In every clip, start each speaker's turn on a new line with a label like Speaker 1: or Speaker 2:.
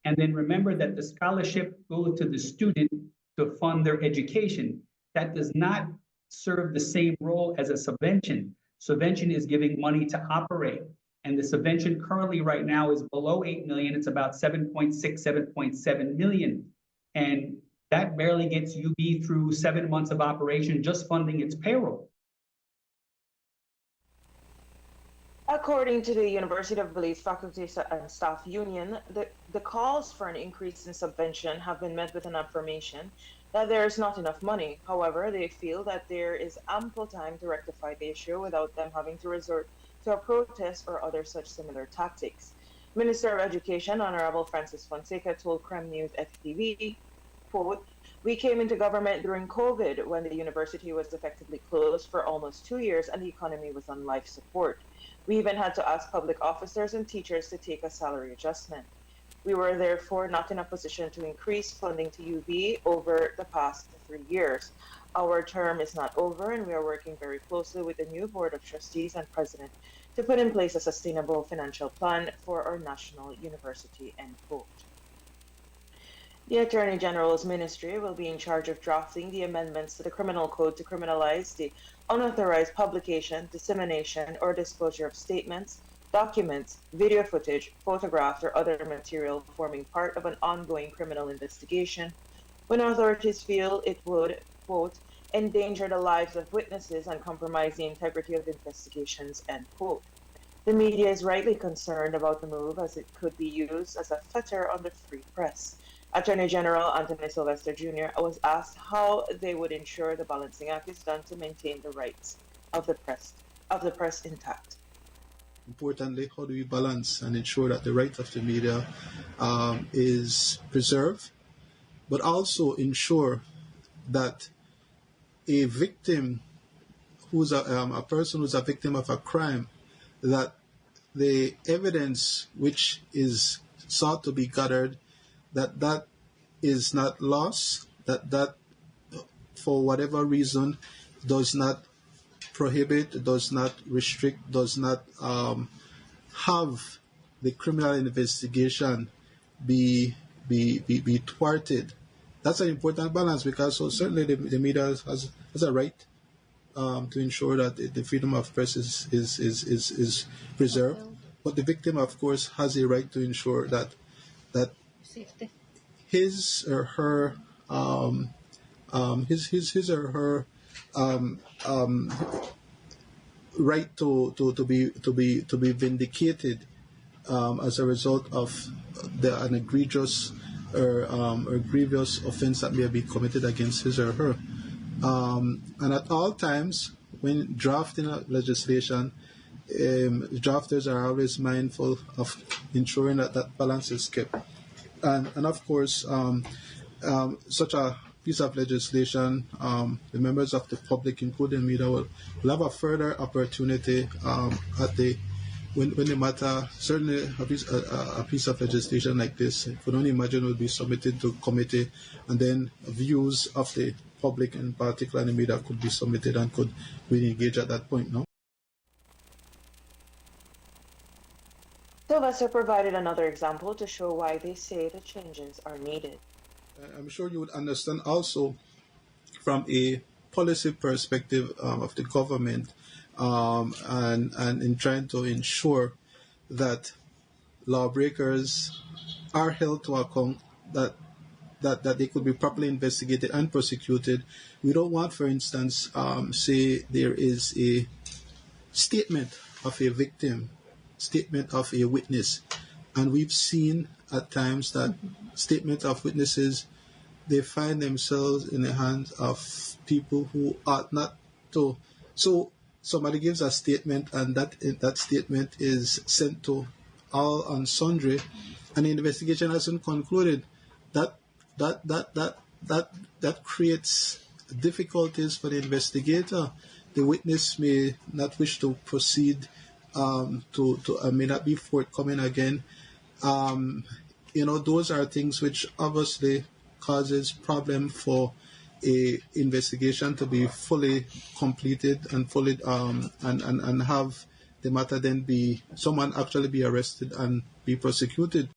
Speaker 1: And then remember that the scholarship goes to the student to fund their education. That does not serve the same role as a subvention. Subvention is giving money to operate. And the subvention currently right now is below 8 million. It's about 7.6, 7.7 million. And that barely gets UB through 7 months of operation, just funding its payroll.
Speaker 2: According to the University of Belize Faculty and Staff Union, the calls for an increase in subvention have been met with an affirmation that there is not enough money. However, they feel that there is ample time to rectify the issue without them having to resort to a protest or other such similar tactics. Minister of Education, Honorable Francis Fonseca, told Creme News XTV, quote, "We came into government during COVID when the university was effectively closed for almost 2 years and the economy was on life support. We even had to ask public officers and teachers to take a salary adjustment. We were therefore not in a position to increase funding to UB over the past 3 years. Our term is not over and we are working very closely with the new Board of Trustees and President to put in place a sustainable financial plan for our national university," end quote. The Attorney General's ministry will be in charge of drafting the amendments to the Criminal Code to criminalize the unauthorized publication, dissemination, or disclosure of statements, documents, video footage, photographs, or other material forming part of an ongoing criminal investigation when authorities feel it would, quote, "endanger the lives of witnesses and compromise the integrity of investigations," end quote. The media is rightly concerned about the move as it could be used as a fetter on the free press. Attorney General Anthony Sylvester Jr. was asked how they would ensure the balancing act is done to maintain the rights of the press intact.
Speaker 3: Importantly, how do we balance and ensure that the rights of the media is preserved, but also ensure that a victim who's a person who's a victim of a crime, that the evidence which is sought to be gathered, that is not lost, that for whatever reason does not prohibit, does not restrict, does not have the criminal investigation be thwarted. That's an important balance, because so certainly the media has a right to ensure that the freedom of press is preserved, but the victim, of course, has a right to ensure that
Speaker 4: Safety.
Speaker 3: his or her right to be vindicated as a result of an egregious or grievous offense that may be committed against his or her. And at all times, when drafting legislation, drafters are always mindful of ensuring that balance is kept. And of course, such a piece of legislation, the members of the public, including media, will have a further opportunity when the matter, certainly a piece of legislation like this, you could only imagine will be submitted to committee, and then views of the public, in particular the media, could be submitted and could really engage at that point, no?
Speaker 2: Sylvester provided another example to show why they say the changes are needed.
Speaker 3: I'm sure you would understand also from a policy perspective of the government, and in trying to ensure that lawbreakers are held to account, that they could be properly investigated and prosecuted. We don't want, for instance, say there is a statement of a victim, statement of a witness, and we've seen at times that statement of witnesses, they find themselves in the hands of people who ought not to. So somebody gives a statement, and that statement is sent to all and sundry, and the investigation hasn't concluded. That creates difficulties for the investigator. The witness may not wish to proceed, may not be forthcoming again. Those are things which obviously causes problem for a investigation to be fully completed and fully and have the matter then be someone actually be arrested and be prosecuted.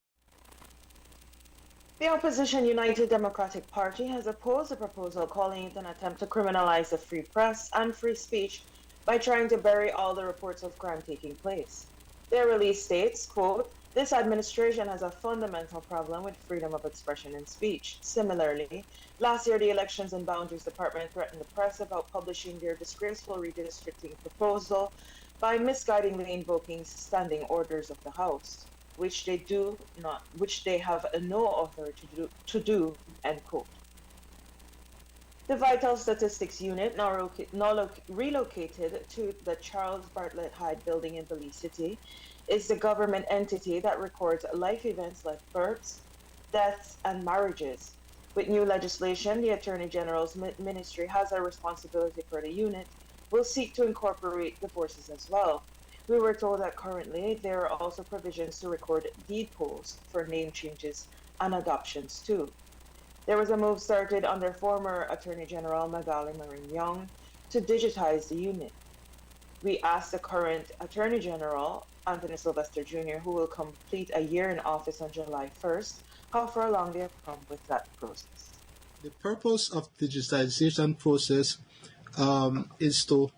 Speaker 2: The opposition United Democratic Party has opposed a proposal calling it an attempt to criminalize the free press and free speech by trying to bury all the reports of crime taking place. Their release states, quote, "This administration has a fundamental problem with freedom of expression and speech. Similarly, last year the Elections and Boundaries Department threatened the press about publishing their disgraceful redistricting proposal by misguidingly invoking standing orders of the House, which they have no authority to do, end quote. The Vital Statistics Unit, now relocated to the Charles Bartlett Hyde building in Belize City, is the government entity that records life events like births, deaths, and marriages. With new legislation, the Attorney General's ministry has a responsibility for the unit, will seek to incorporate divorces as well. We were told that currently there are also provisions to record deed polls for name changes and adoptions too. There was a move started under former Attorney General Magali Marine Young to digitize the unit. We asked the current Attorney General, Anthony Sylvester Jr., who will complete a year in office on July 1st, how far along they have come with that process.
Speaker 3: The purpose of digitization process is to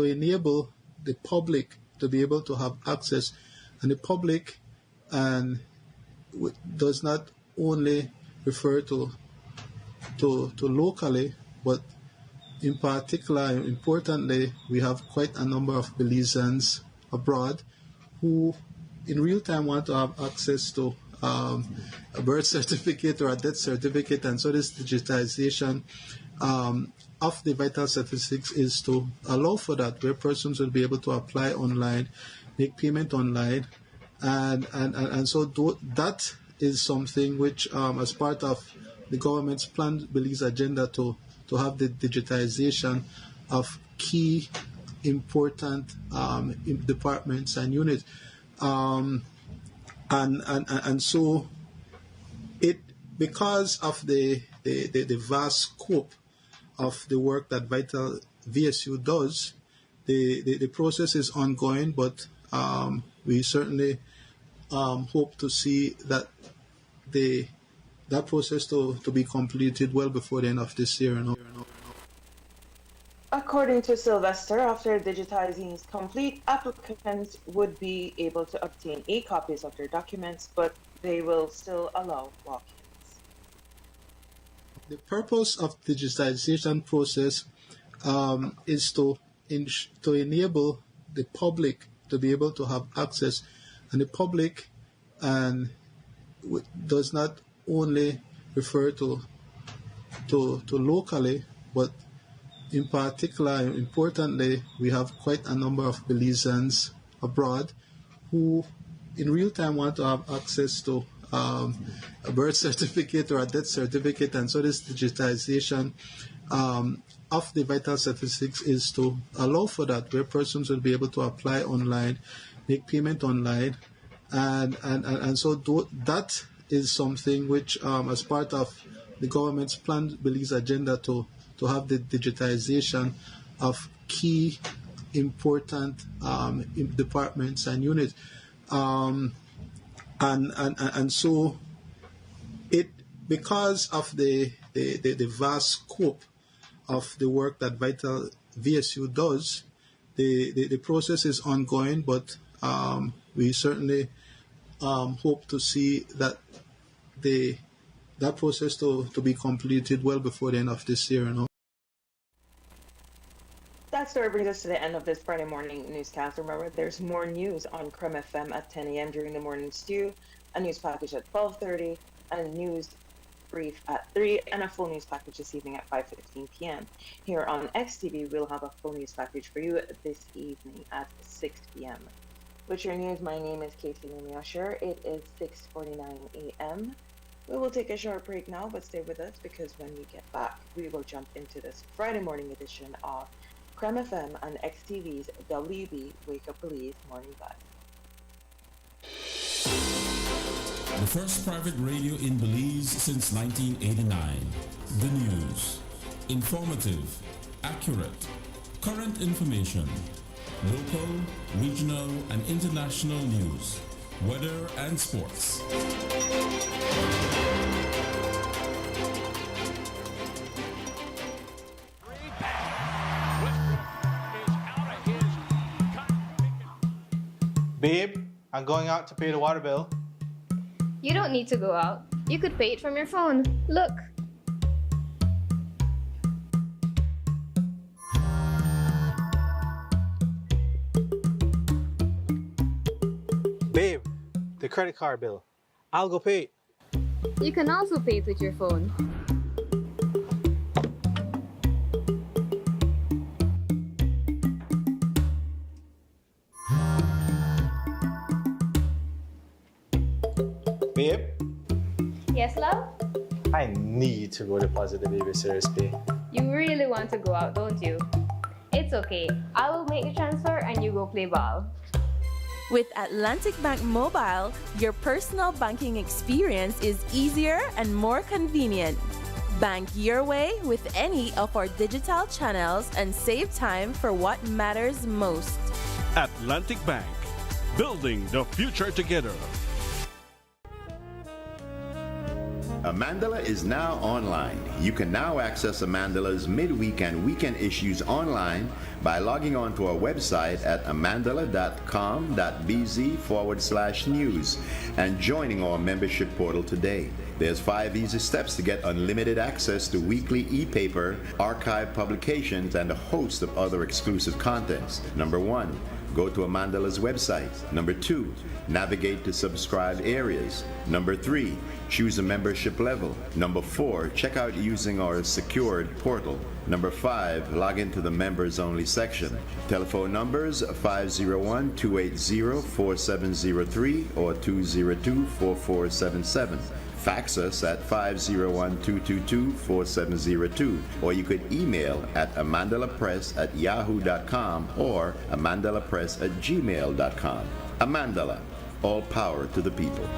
Speaker 3: enable the public to be able to have access, and the public does not only refer to locally, but in particular, importantly, we have quite a number of Belizeans abroad who in real time want to have access to a birth certificate or a death certificate, and so this digitization of the vital statistics is to allow for that, where persons will be able to apply online, make payment online, and so that is something which, as part of the government's planned Belize agenda to have the digitization of key important departments and units, and so it, because of the vast scope of the work that Vital VSU does, the process is ongoing, but we certainly hope to see that that process to be completed well before the end of this year.
Speaker 2: According to Sylvester, after digitizing is complete, applicants would be able to obtain e-copies of their documents, but they will still allow walk-ins.
Speaker 3: The purpose of digitization process is to enable the public to be able to have access, and the public does not only refer to locally, but in particular, importantly, we have quite a number of Belizeans abroad who in real time want to have access to a birth certificate or a death certificate, and so this digitization of the vital statistics is to allow for that, where persons will be able to apply online, make payment online, and so that is something which, as part of the government's planned Belize agenda to have the digitization of key important departments and units, and so it, because of the vast scope of the work that Vital VSU does, the process is ongoing, but we certainly hope to see that that process to be completed well before the end of this year.
Speaker 2: That story brings us to the end of this Friday morning newscast. Remember, there's more news on Creme FM at 10 a.m. during the morning stew, a news package at 12:30, a news brief at 3, and a full news package this evening at 5:15 p.m. Here on XTV, we'll have a full news package for you this evening at 6 p.m. With your news, my name is Numi Usher. It is 6:49 a.m. We will take a short break now, but stay with us, because when we get back, we will jump into this Friday morning edition of Creme FM and XTV's WUB Wake Up Belize Morning Vibes.
Speaker 5: The first private radio in Belize since 1989. The news. Informative, accurate, current information, local, regional, and international news, weather and sports.
Speaker 6: Babe, I'm going out to pay the water bill.
Speaker 4: You don't need to go out. You could pay it from your phone. Look.
Speaker 6: Babe, the credit card bill. I'll go pay it.
Speaker 4: You can also pay it with your phone.
Speaker 6: Babe,
Speaker 4: Yes, love?
Speaker 6: I need to go deposit the babysitter's pay.
Speaker 4: You really want to go out, don't you? It's okay. I will make the transfer and you go play ball.
Speaker 7: With Atlantic Bank Mobile, your personal banking experience is easier and more convenient. Bank your way with any of our digital channels and save time for what matters most.
Speaker 8: Atlantic Bank, building the future together.
Speaker 9: Amandala is now online. You can now access Amandala's midweek and weekend issues online by logging on to our website at amandala.com.bz/news and joining our membership portal today. There's 5 easy steps to get unlimited access to weekly e-paper, archive publications, and a host of other exclusive contents. Number 1, go to Amandala's website. Number 2, navigate to subscribed areas. Number 3, choose a membership level. Number 4, check out using our secured portal. Number 5, log into the members only section. Telephone numbers 501-280-4703 or 202-4477. Fax us at 501-222-4702, or you could email at amandalapress@yahoo.com or amandalapress@gmail.com. Amandala, all power to the people.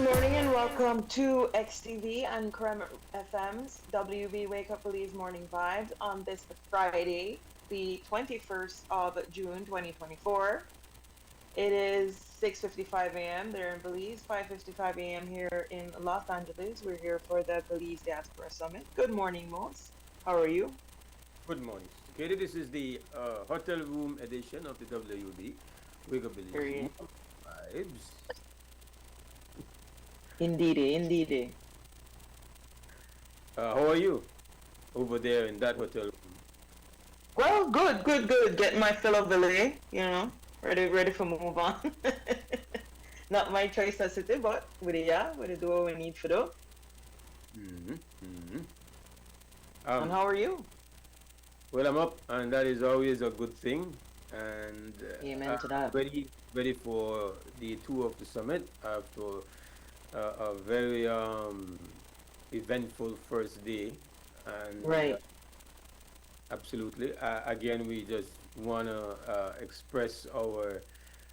Speaker 2: morning and welcome to XTV and Creme FM's WB Wake Up Belize Morning Vibes on this Friday, the 21st of June 2024. It is 6:55 a.m. there in Belize, 5:55 a.m. here in Los Angeles. We're here for the Belize Diaspora Summit. Good morning, Mose. How are you?
Speaker 10: Good morning. Katie, this is the hotel room edition of the WB Wake Up Belize
Speaker 2: Period.
Speaker 10: Vibes.
Speaker 2: Indeedy.
Speaker 10: How are you over there in that hotel room?
Speaker 2: Well, good. Getting my fill of Belay, ready for move on. Not my choice as it is, but we do what we need for do. And how are you?
Speaker 10: Well, I'm up, and that is always a good thing. And
Speaker 2: Amen to that.
Speaker 10: ready for the tour of the summit after a very eventful first day. And
Speaker 2: Right.
Speaker 10: absolutely. Again, we just want to express our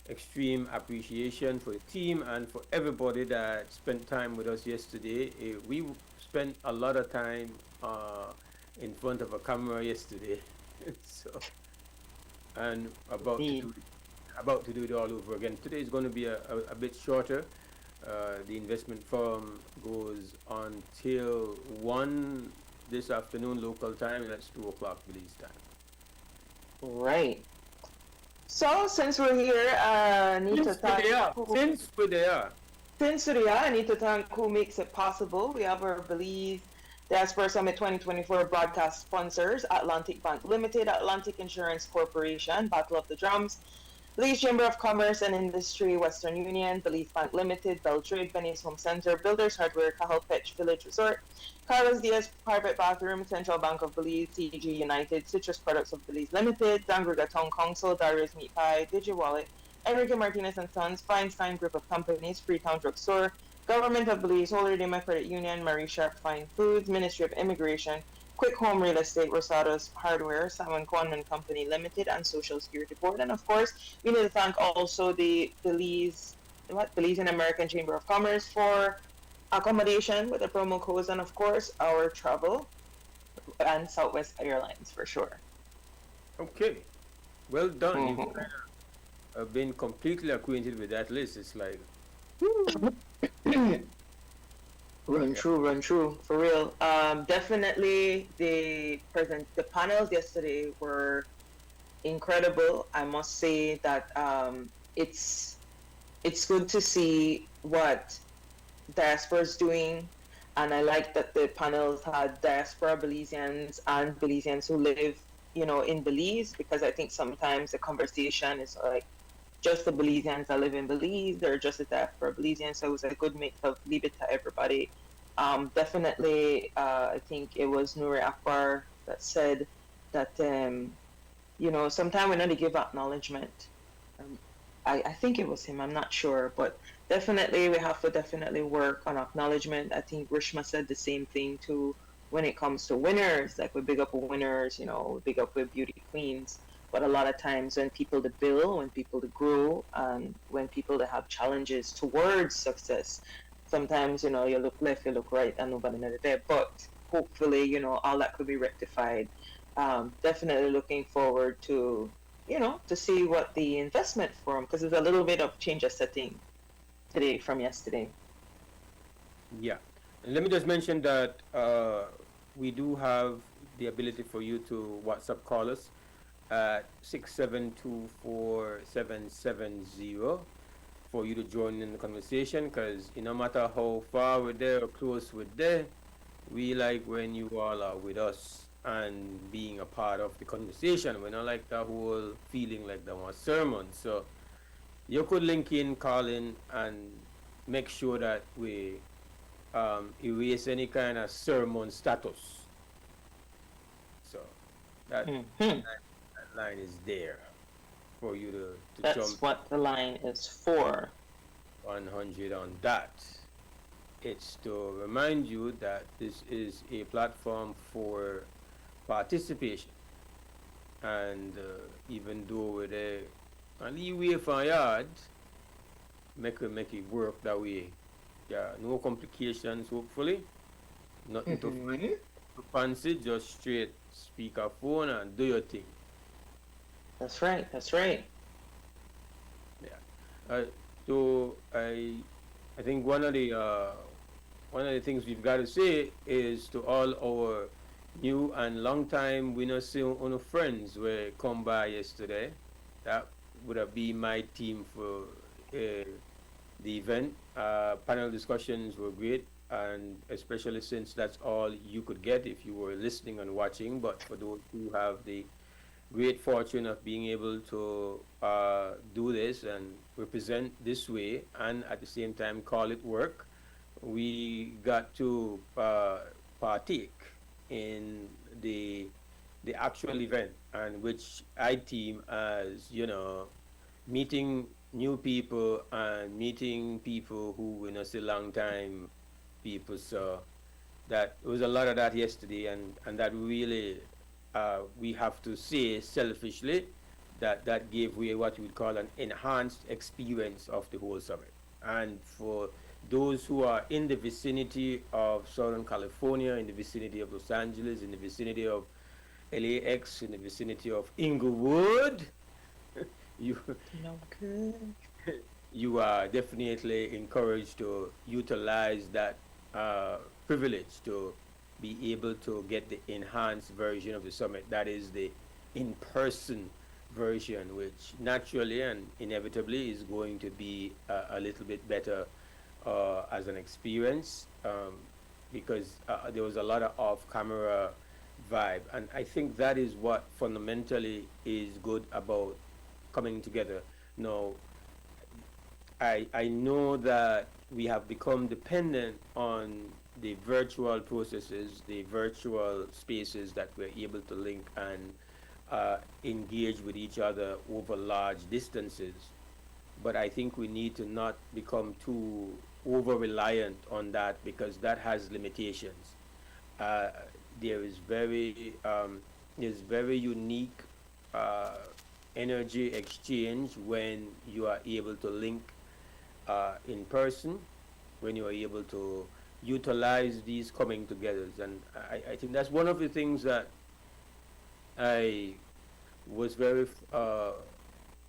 Speaker 10: extreme appreciation for the team and for everybody that spent time with us yesterday. We spent a lot of time in front of a camera yesterday, so and about to do it all over again. Today is going to be a bit shorter. The investment forum goes until 1 this afternoon local time, and that's 2 o'clock Belize time.
Speaker 2: Right. So since we're here, I need to thank
Speaker 10: Since we're there,
Speaker 2: I need to thank who makes it possible. We have our Belize Diaspora Summit 2024 broadcast sponsors: Atlantic Bank Limited, Atlantic Insurance Corporation, Battle of the Drums, Belize Chamber of Commerce and Industry, Western Union, Belize Bank Limited, Beltrade, Venice Home Center, Builders Hardware, Cahal Petch Village Resort, Carlos Diaz Private Bathroom, Central Bank of Belize, TG United, Citrus Products of Belize Limited, Dangriga Town Council, Darius Meat Pie, DigiWallet, Enrique Martinez and Sons, Feinstein Group of Companies, Freetown Drug Store, Government of Belize, Holy Redeemer Credit Union, Marie Sharp Fine Foods, Ministry of Immigration, Quick Home Real Estate, Rosados Hardware, Simon Kwan and Company Limited, and Social Security Board. And of course, we need to thank also the Belizean American Chamber of Commerce for accommodation with the promo codes, and of course, our travel and Southwest Airlines for sure.
Speaker 10: okay, well done. You've been completely acquainted with that list. It's like,
Speaker 2: Run true, for real. Definitely the panels yesterday were incredible. I must say that it's good to see what diaspora is doing, and I like that the panels had diaspora Belizeans and Belizeans who live, in Belize, because I think sometimes the conversation is like just the Belizeans that live in Belize, or just the diaspora Belizeans. So it was a good mix of leave it to everybody. Definitely, I think it was Nuri Akbar that said that, sometimes we need to give acknowledgement. I think it was him, I'm not sure, but definitely we have to definitely work on acknowledgement. I think Rishma said the same thing too when it comes to winners. Like, we big up winners, we big up with beauty queens. But a lot of times when people to build, when people to grow, and when people to have challenges towards success, sometimes, you look left, you look right, and nobody knows there. But hopefully, all that could be rectified. Definitely looking forward to, to see what the investment forum, because there's a little bit of change of setting today from yesterday.
Speaker 10: yeah. And let me just mention that we do have the ability for you to WhatsApp call us at 6724770 for you to join in the conversation, because no matter how far we're there or close we're there, we like when you all are with us and being a part of the conversation. We're not like that whole feeling like that was sermon. So you could link in, call in, and make sure that we erase any kind of sermon status. So that line is there for you to
Speaker 2: That's
Speaker 10: jump.
Speaker 2: what the line is for.
Speaker 10: 100 on that. It's to remind you that this is a platform for participation, and even though with a leeway for yard, make it work that way Yeah, no complications, hopefully. Nothing to
Speaker 2: Mm-hmm.
Speaker 10: fancy, just straight speakerphone and do your thing.
Speaker 2: That's right. That's right.
Speaker 10: Yeah. So I think one of the things we've got to say is to all our new and long time we not see on friends were come by yesterday. That would have been my team for the event. Panel discussions were great, and especially since that's all you could get if you were listening and watching. But for those who have the great fortune of being able to do this and represent this way and at the same time call it work, we got to partake in the the actual event, and which I team as meeting new people and meeting people who we know see long time people. So that it was a lot of that yesterday, and that really we have to say selfishly that that gave way what we would call an enhanced experience of the whole summit. And for those who are in the vicinity of Southern California, in the vicinity of Los Angeles, in the vicinity of LAX, in the vicinity of Inglewood, you
Speaker 2: No good.
Speaker 10: you are definitely encouraged to utilize that privilege to be able to get the enhanced version of the summit. That is the in-person version, which naturally and inevitably is going to be a little bit better as an experience because there was a lot of off-camera vibe, and I think that is what fundamentally is good about coming together. Now, I know that we have become dependent on the virtual processes, the virtual spaces that we're able to link and engage with each other over large distances. But I think we need to not become too over reliant on that because that has limitations. Uh, there is very unique uh, energy exchange when you are able to link in person, when you are able to utilize these coming togethers. And I think that's one of the things that I was very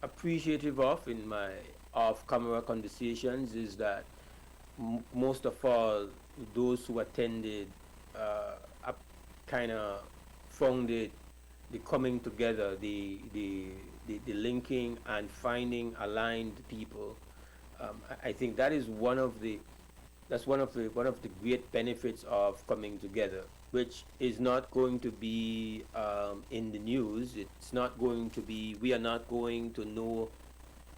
Speaker 10: appreciative of in my off-camera conversations is that most of all, those who attended kind of found it the coming together, the linking and finding aligned people. I think that is one of the great benefits of coming together, which is not going to be in the news. It's not going to be. We are not going to know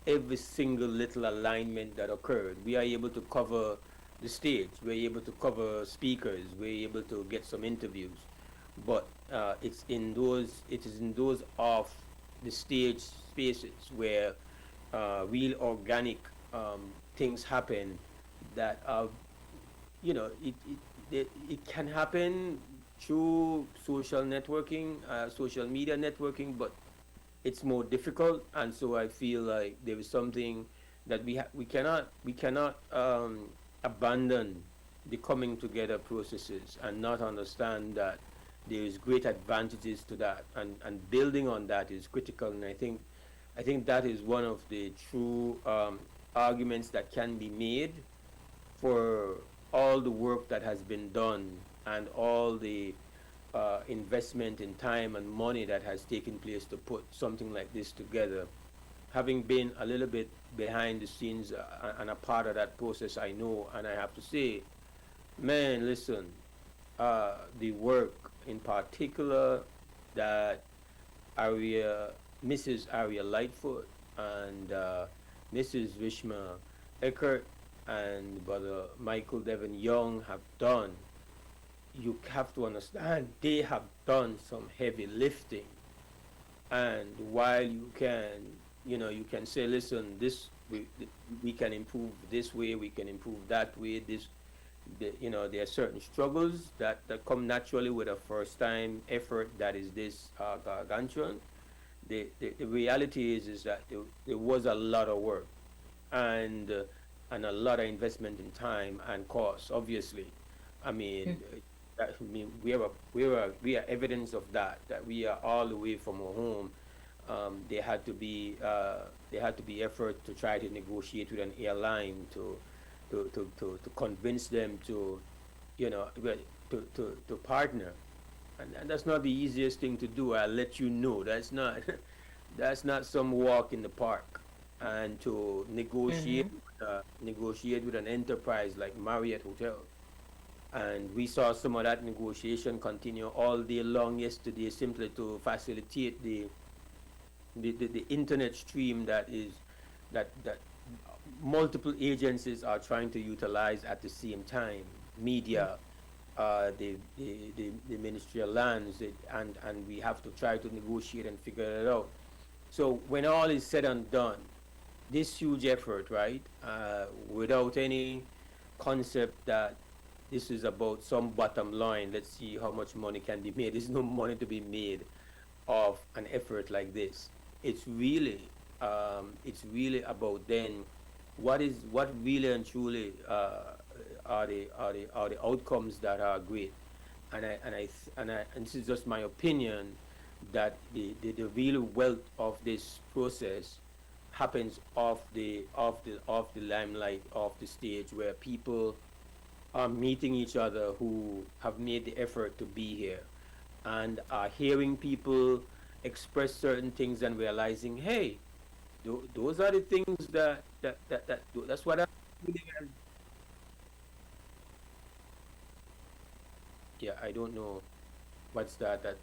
Speaker 10: every single little alignment that occurred. We are able to cover the stage. We're able to cover speakers. We're able to get some interviews, but it is in those off the stage spaces where real organic things happen that it can happen through social networking, social media networking, but it's more difficult. And so I feel like there is something that we cannot abandon the coming together processes and not understand that there is great advantages to that, and building on that is critical. And I think that is one of the true arguments that can be made for all the work that has been done and all the investment in time and money that has taken place to put something like this together. Having been a little bit behind the scenes and a part of that process, I know, and I have to say, man, listen, the work in particular that Aria, Mrs. Aria Lightfoot and Mrs. Vishma Eckert and Brother Michael Devon Young have done, you have to understand they have done some heavy lifting. And while you can say, listen, we can improve this way, we can improve that way. There are certain struggles that come naturally with a first time effort that is this gargantuan. The reality is that there was a lot of work, and and a lot of investment in time and cost, obviously. I mean, we are evidence of that. That we are all the way from our home. There had to be effort to try to negotiate with an airline to convince them to, to partner, and that's not the easiest thing to do. I'll let you know. That's not that's not some walk in the park. And to negotiate with an enterprise like Marriott Hotel. And we saw some of that negotiation continue all day long yesterday, simply to facilitate the internet stream that multiple agencies are trying to utilize at the same time. Media, the Ministry of Lands, and we have to try to negotiate and figure it out. So when all is said and done, this huge effort, right, without any concept that this is about some bottom line, let's see how much money can be made. There's no money to be made of an effort like this. It's really about then what really and truly are the outcomes that are great. And this is just my opinion, that the real wealth of this process happens off the limelight of the stage, where people are meeting each other who have made the effort to be here, and are hearing people express certain things and realizing, hey, those are the things that's what I yeah, I don't know what's that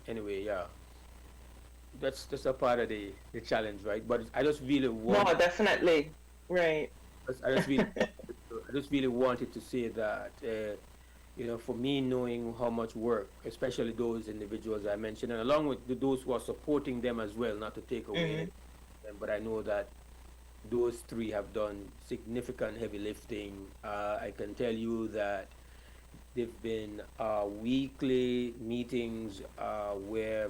Speaker 10: anyway, yeah, that's a part of the challenge, right? But I just really want.
Speaker 2: No, definitely, right.
Speaker 10: I just really wanted to say that, for me, knowing how much work, especially those individuals I mentioned, and along with those who are supporting them as well, not to take away anything, but I know that those three have done significant heavy lifting. I can tell you that there've been weekly meetings where,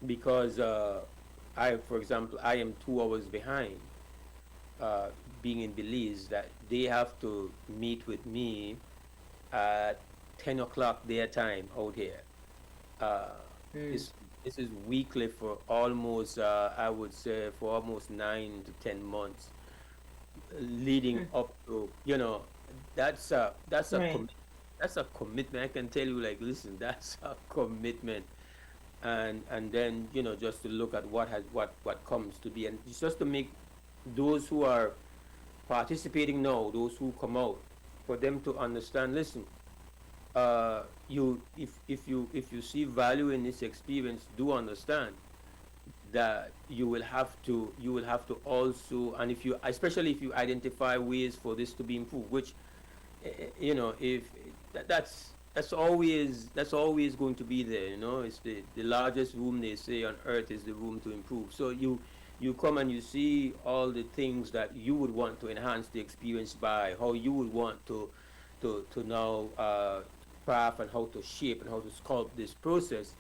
Speaker 10: because for example, I am 2 hours behind, being in Belize, that they have to meet with me at 10 o'clock their time out here. This is weekly for almost, I would say, for almost 9 to 10 months, leading up to, that's a
Speaker 2: Right.
Speaker 10: that's a commitment. I can tell you, like, listen, that's a commitment. And then, just to look at what comes to be, and it's just to make those who are participating now, those who come out, for them to understand, listen, if you see value in this experience, do understand that you will have to also, and especially if you identify ways for this to be improved, which, if that's always going to be there. It's the largest room, they say, on earth is the room to improve. So you come and you see all the things that you would want to enhance the experience by, how you would want to now craft, and how to shape and how to sculpt this process.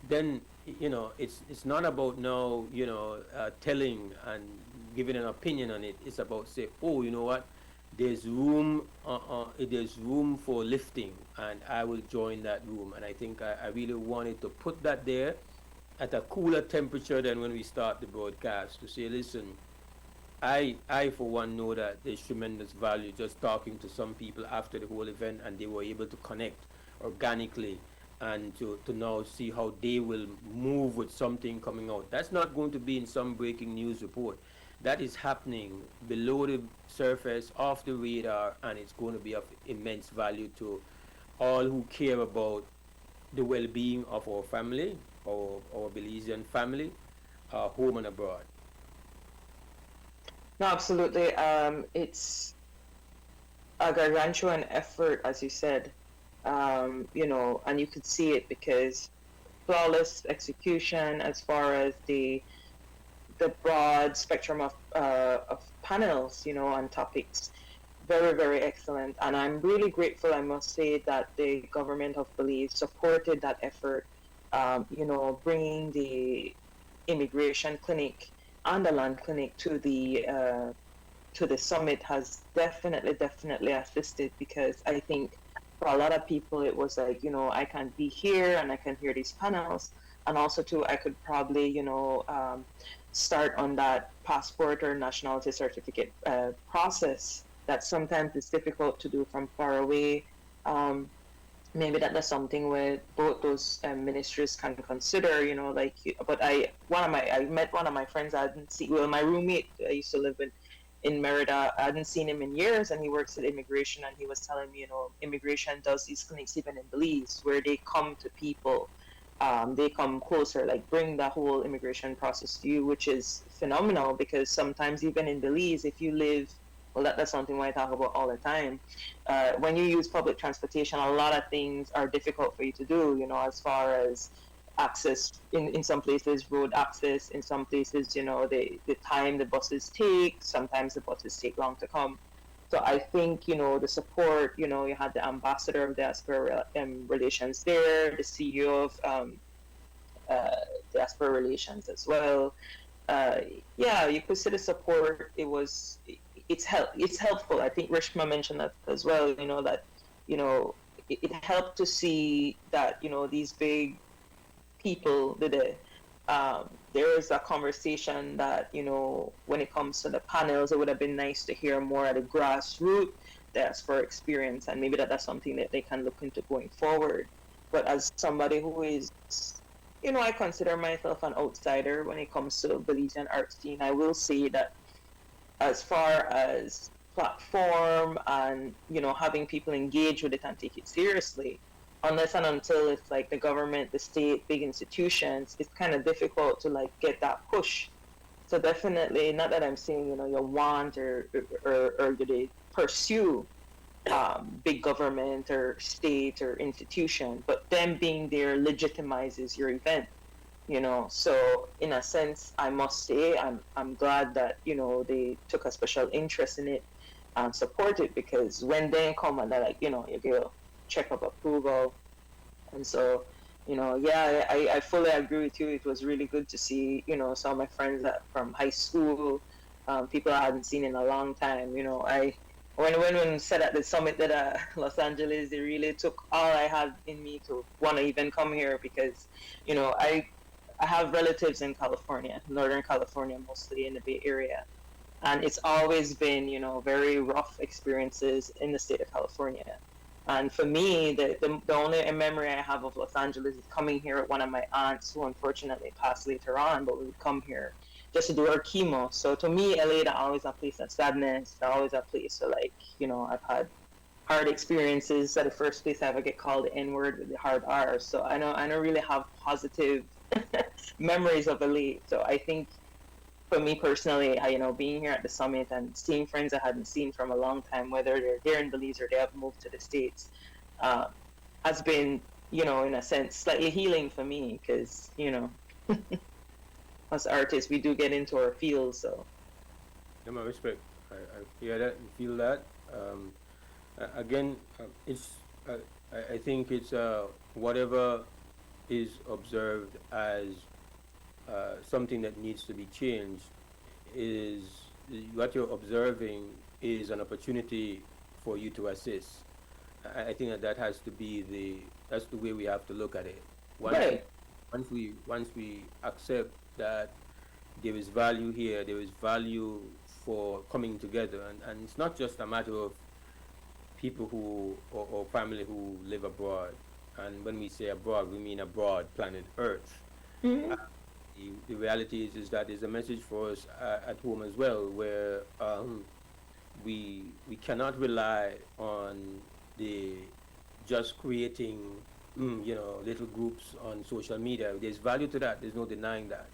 Speaker 10: Then it's not about now telling and giving an opinion on it. It's about say, oh, you know what, there's room for lifting, and I will join that room. And I think I really wanted to put that there at a cooler temperature than when we start the broadcast, to say, listen, I for one know that there's tremendous value just talking to some people after the whole event, and they were able to connect organically, and to now see how they will move with something coming out. That's not going to be in some breaking news report. That is happening below the surface, off the radar, and it's going to be of immense value to all who care about the well-being of our family, our Belizean family, home and abroad.
Speaker 2: No, absolutely. It's a gargantuan effort, as you said, and you could see it because flawless execution as far as the broad spectrum of panels, on topics. Very, very excellent. And I'm really grateful, I must say, that the government of Belize supported that effort, bringing the immigration clinic and the land clinic to the to the summit has definitely assisted, because I think for a lot of people it was like, I can be here and I can hear these panels, and also too I could probably, start on that passport or nationality certificate process that sometimes is difficult to do from far away. Maybe that's something where both those ministries can consider, like. But I met one of my friends. I didn't see, well, my roommate. I used to live in Merida. I hadn't seen him in years, and he works at immigration. And he was telling me, immigration does these clinics even in Belize, where they come to people. They come closer, like bring the whole immigration process to you, which is phenomenal, because sometimes even in Belize, if you live, well, that's something I talk about all the time. When you use public transportation, a lot of things are difficult for you to do, as far as access, in some places, road access, in some places, the time the buses take, sometimes the buses take long to come. So I think, the support, you had the ambassador of Diaspora Relations there, the CEO of Diaspora Relations as well. Yeah, you could see the support. It's helpful. I think Rishma mentioned that as well, that, it helped to see that, these big people, there is a conversation that, when it comes to the panels, it would have been nice to hear more at a grassroots diaspora experience, and maybe that's something that they can look into going forward. But as somebody who is, I consider myself an outsider when it comes to the Belizean art scene, I will say that as far as platform and, having people engage with it and take it seriously, unless and until it's like the government, the state, big institutions, it's kind of difficult to like get that push. So definitely, not that I'm saying, you want or you pursue big government or state or institution, but them being there legitimizes your event. So in a sense, I must say I'm glad that they took a special interest in it and support it, because when they come and they're like, you give check of approval. And so, yeah, I fully agree with you. It was really good to see, some of my friends from high school, people I hadn't seen in a long time. When said at the summit that Los Angeles, they really took all I had in me to want to even come here, because, I have relatives in California, Northern California, mostly in the Bay Area. And it's always been, very rough experiences in the state of California. And for me, the only memory I have of Los Angeles is coming here with one of my aunts, who unfortunately passed later on, but we would come here just to do our chemo. So to me, LA, that's always a place of sadness, always a place where, like, I've had hard experiences. At the first place I ever get called the N-word with the hard R. So I don't really have positive memories of LA. So I think for me personally, being here at the summit and seeing friends I hadn't seen from a long time, whether they're here in Belize or they have moved to the States, has been, in a sense, slightly healing for me, because, as artists, we do get into our field, so.
Speaker 10: Yeah, my respect. I hear that and feel that. Again, I think it's whatever is observed as something that needs to be changed is what you're observing is an opportunity for you to assist. I think that has to be that's the way we have to look at it. Once we accept that there is value here, there is value for coming together, and it's not just a matter of people who or family who live abroad. And when we say abroad, we mean abroad, planet Earth.
Speaker 2: Mm-hmm.
Speaker 10: The reality is that there's a message for us at home as well, where we cannot rely on the just creating little groups on social media. There's value to that. There's no denying that.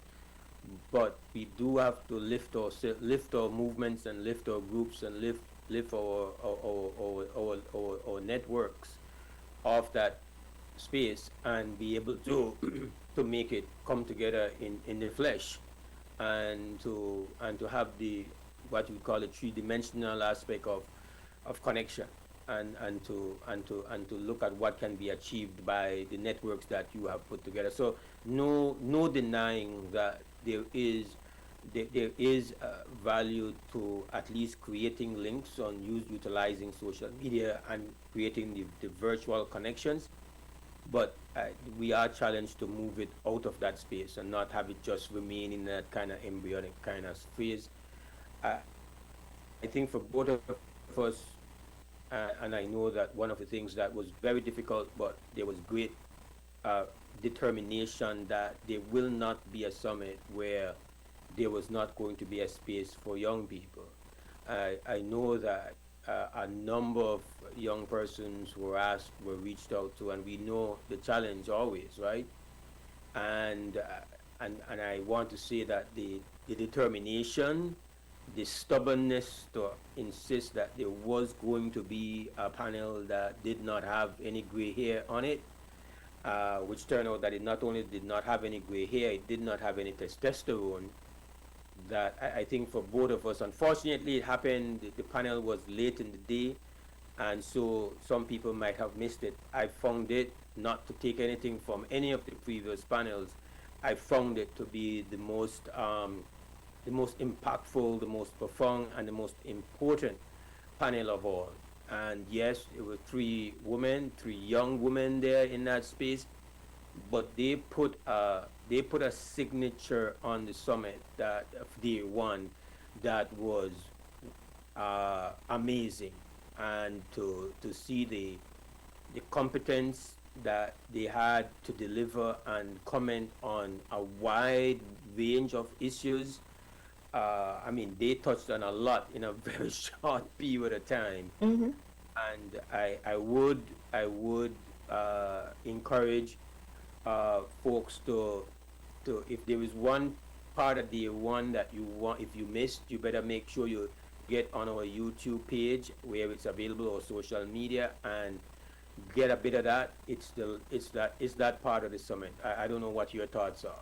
Speaker 10: But we do have to lift our movements and lift our groups and lift our networks off that space and be able to to make it come together in the flesh, and to have the what you call a three-dimensional aspect of connection, and to look at what can be achieved by the networks that you have put together. So no denying that there is there is value to at least creating links on utilizing social media and creating the virtual connections, but we are challenged to move it out of that space and not have it just remain in that kind of embryonic kind of phase. Uh, I think for both of us, and I know that one of the things that was very difficult, but there was great uh, determination that there will not be a summit where there was not going to be a space for young people. I know that a number of young persons were asked, were reached out to, and we know the challenge always, right? And and I want to say that the determination, the stubbornness to insist that there was going to be a panel that did not have any gray hair on it, which turned out that it not only did not have any gray hair, it did not have any testosterone. That I think for both of us, unfortunately, it happened. The panel was late in the day, and so some people might have missed it. I found it, not to take anything from any of the previous panels, I found it to be the most impactful, the most profound, and the most important panel of all. And yes, it were three young women there in that space, but they put a signature on the summit that of day one that was amazing, and to see the competence that they had to deliver and comment on a wide range of issues. I mean, they touched on a lot in a very short period of time, and I would encourage folks to if there is one part of the one that you want, if you missed, you better make sure you get on our YouTube page where it's available, or social media, and get a bit of that. It's that part of the summit. I don't know what your thoughts are.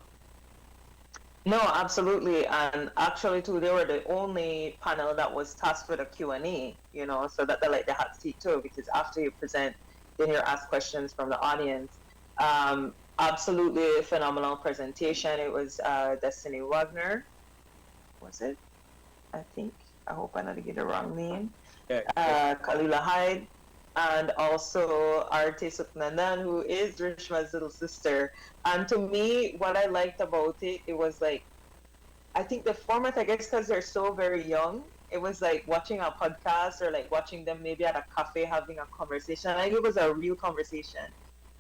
Speaker 2: No, absolutely. And actually, too, they were the only panel that was tasked with a Q&A, so that they like the hot seat too, because after you present, then you're asked questions from the audience. Absolutely phenomenal presentation. It was Destiny Wagner, was it? I hope I not get the wrong name. Kalila Hyde, and also Arte Suknandan, who is Rishma's little sister. And to me, what I liked about it, it was like, I think the format, I guess because they're so very young, it was like watching a podcast or like watching them maybe at a cafe having a conversation. I think it was a real conversation.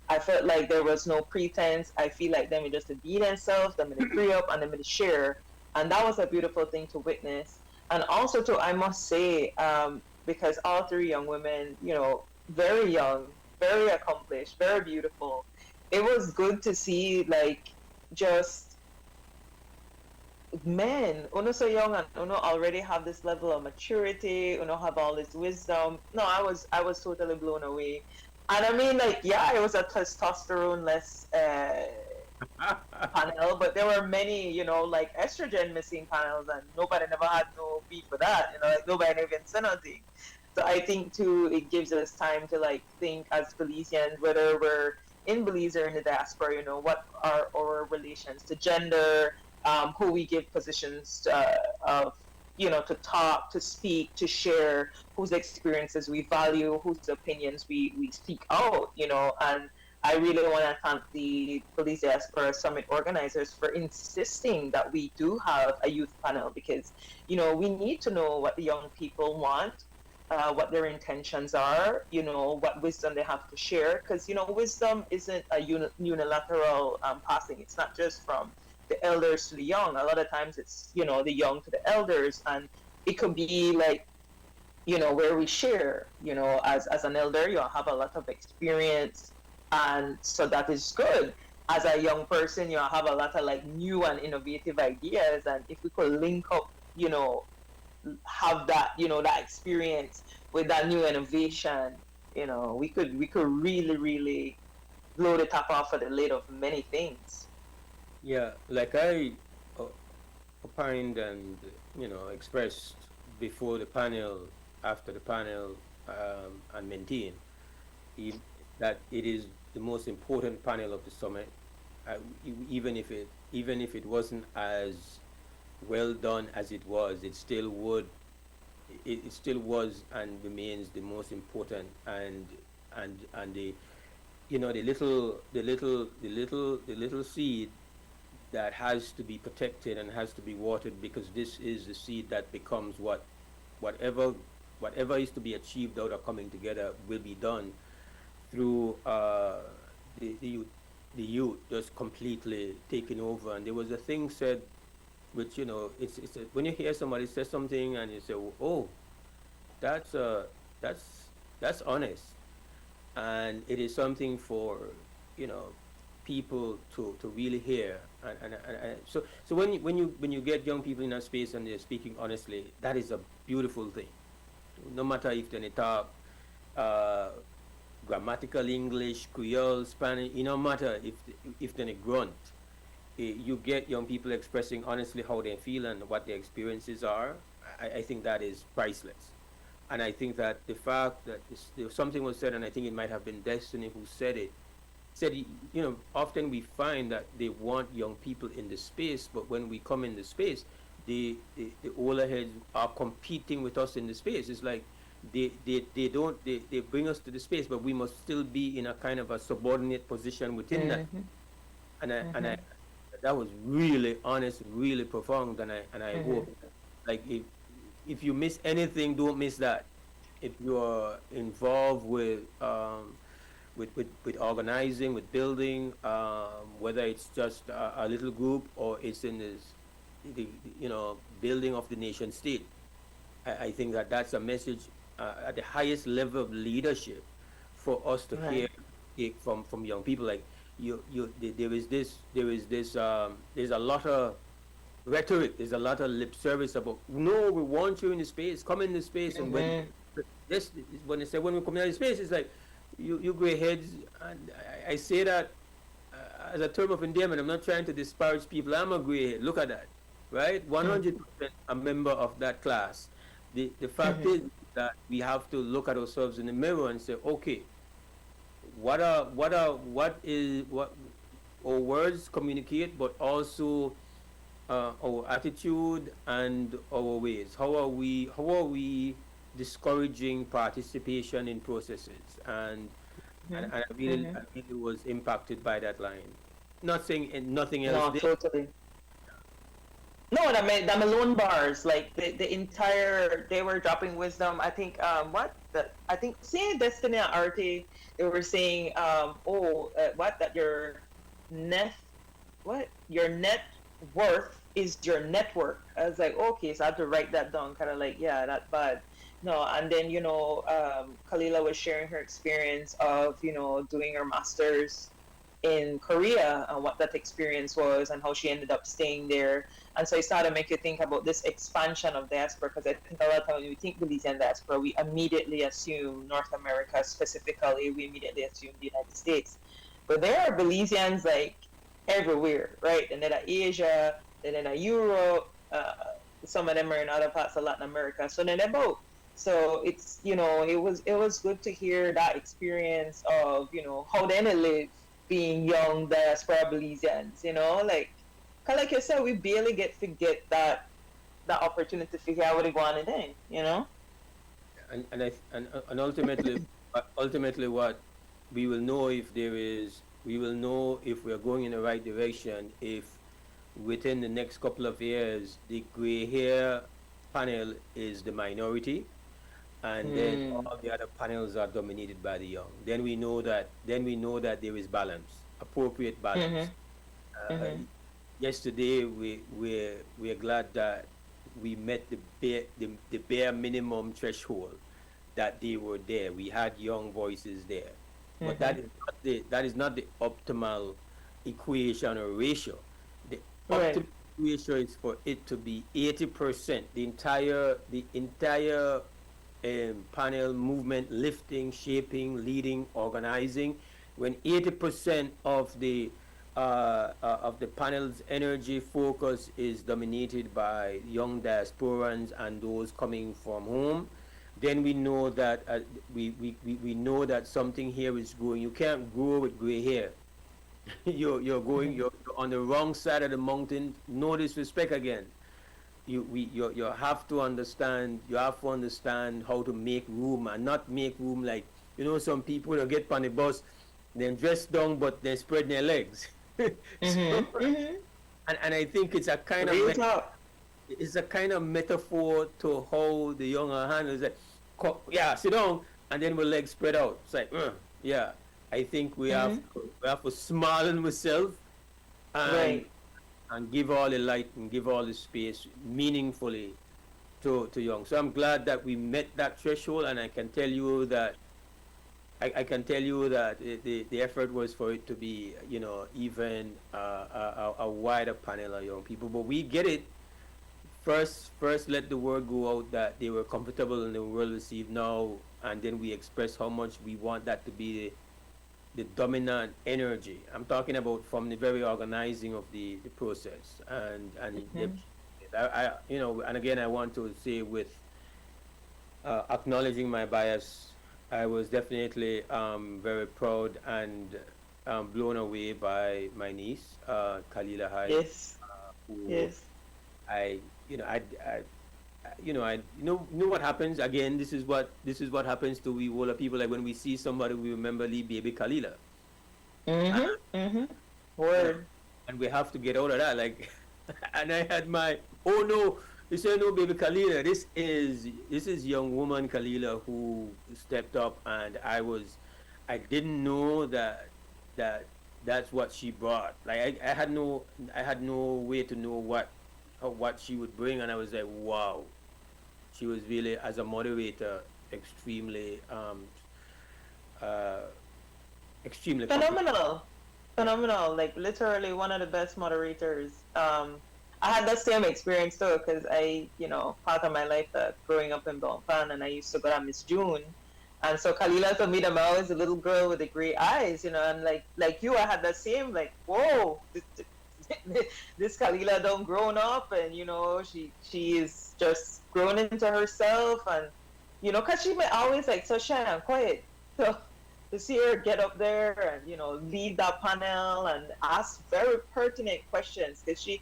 Speaker 2: I felt like there was no pretense. I feel like them just to be themselves, them to free up, and them to share. And that was a beautiful thing to witness. And also, too, I must say, because all three young women, very young, very accomplished, very beautiful. It was good to see, like, just men, Uno so young and Uno already have this level of maturity, Uno have all this wisdom. No, I was totally blown away. And I mean, like, yeah, it was a testosterone-less panel, but there were many, like estrogen missing panels, and nobody never had no beef for that, like nobody even said nothing. So I think too, it gives us time to like think as Belizeans, whether we're in Belize or in the diaspora, what are our relations to gender, who we give positions of, to talk, to speak, to share, whose experiences we value, whose opinions we speak out, and I really want to thank the Belize Diaspora Summit organizers for insisting that we do have a youth panel, because, we need to know what the young people want, what their intentions are, what wisdom they have to share, because, wisdom isn't a unilateral passing. It's not just from the elders to the young. A lot of times it's, the young to the elders, and it could be like, where we share, as an elder, you have a lot of experience, and so that is good. As a young person, you have a lot of like new and innovative ideas, and if we could link up, have that, that experience with that new innovation, we could really, really blow the top off of the lid of many things.
Speaker 10: Yeah, like I opined and expressed before the panel, after the panel, and maintained that it is the most important panel of the summit, even if it wasn't as well done as it was, it still would, it still was and remains the most important, and the, you know, the little seed that has to be protected and has to be watered, because this is the seed that becomes whatever is to be achieved out of coming together will be done through the youth just completely taking over. And there was a thing said, which, you know, when you hear somebody say something and you say, oh, that's that's honest, and it is something for, you know, people to really hear. And so when you get young people in a space and they're speaking honestly, that is a beautiful thing. No matter if they talk grammatical English, Creole, Spanish, it no matter if they grunt. You get young people expressing honestly how they feel and what their experiences are. I think that is priceless. And I think that the fact that something was said, and I think it might have been Destiny who said it, you know, often we find that they want young people in the space, but when we come in the space, the older heads are competing with us in the space. It's like they bring us to the space, but we must still be in a kind of a subordinate position within that. And I that was really honest, really profound, and I hope, like, if you miss anything, don't miss that. If you are involved with organizing, with building, whether it's just a little group or it's in the you know, building of the nation state, I think that that's a message at the highest level of leadership for us to hear it from young people. Like there's a lot of rhetoric, there's a lot of lip service about, no, we want you in the space, come in the space, and when they say when we come in the space, it's like you gray heads, and I say that as a term of endearment. I'm not trying to disparage people. I'm a gray head. Look at that, right? 100% a member of that class. The fact is that we have to look at ourselves in the mirror and say, okay, what our words communicate, but also our attitude and our ways. How are we discouraging participation in processes? And I really was impacted by that line. Not saying nothing else.
Speaker 2: No, totally. No, the Malone bars, like the entire, they were dropping wisdom. I think I think seeing Destiny and Arte, they were saying that your net worth is your network. I was like, okay, so I had to write that down, kind of like, yeah, that bad. No, and then, you know, Kalila was sharing her experience of, you know, doing her master's in Korea and what that experience was and how she ended up staying there. And so it started to make you think about this expansion of diaspora, because I think a lot of times when we think Belizean diaspora, we immediately assume North America specifically, we immediately assume the United States. But there are Belizeans like everywhere, right? And then at Asia, and then at Europe, some of them are in other parts of Latin America. So then they're both. So it's, you know, it was good to hear that experience of, you know, how they live being young diaspora Belizeans, you know, like you said, we barely get that opportunity to figure out what they want to do, you know.
Speaker 10: And ultimately, what we will know if we're going in the right direction if within the next couple of years the gray hair panel is the minority, and then all the other panels are dominated by the young. Then we know that there is balance, appropriate balance. Yesterday we're glad that we met the bare minimum threshold, that they were there. We had young voices there, but that is not the optimal equation or ratio. The optimal ratio is for it to be 80%. The entire panel movement, lifting, shaping, leading, organizing. When 80% of the panel's energy focus is dominated by young diasporans and those coming from home, then we know that we know that something here is growing. You can't grow with gray hair. you're on the wrong side of the mountain. No disrespect again, you have to understand how to make room and not make room like, some people will get on the bus, then dress down but they spread their legs. So, and I think it's a kind of it's a kind of metaphor to how the younger handlers like, sit down, and then with legs spread out. It's like, yeah. I think we have to smile on ourselves and give all the light and give all the space meaningfully to young. So I'm glad that we met that threshold, and I can tell you that the effort was for it to be, even a wider panel of young people. But we get it. First let the word go out that they were comfortable and they were well received now, and then we express how much we want that to be the dominant energy. I'm talking about from the very organizing of the process, and and again I want to say, with acknowledging my bias, I was definitely very proud and blown away by my niece, Khalila Hyde.
Speaker 2: Yes. Yes.
Speaker 10: I know what happens. Again, this is what happens to we older people. Like when we see somebody, we remember the baby Khalila.
Speaker 2: Word.
Speaker 10: And we have to get out of that. Like, and I had my, oh no, you say no, baby Khalila. This is young woman Khalila who stepped up, and I didn't know that's what she brought. Like I had no way to know what she would bring, and I was like, wow. She was really, as a moderator, extremely
Speaker 2: phenomenal. Like literally one of the best moderators. I had that same experience too, because I, part of my life growing up in Bonfan, and I used to go to Miss June, and so Khalila told me that I was a little girl with the gray eyes, and like you, I had that same like, whoa. This Khalila done grown up, and she is just grown into herself, and because she may always like so shy and quiet, so to see her get up there and lead that panel and ask very pertinent questions, because she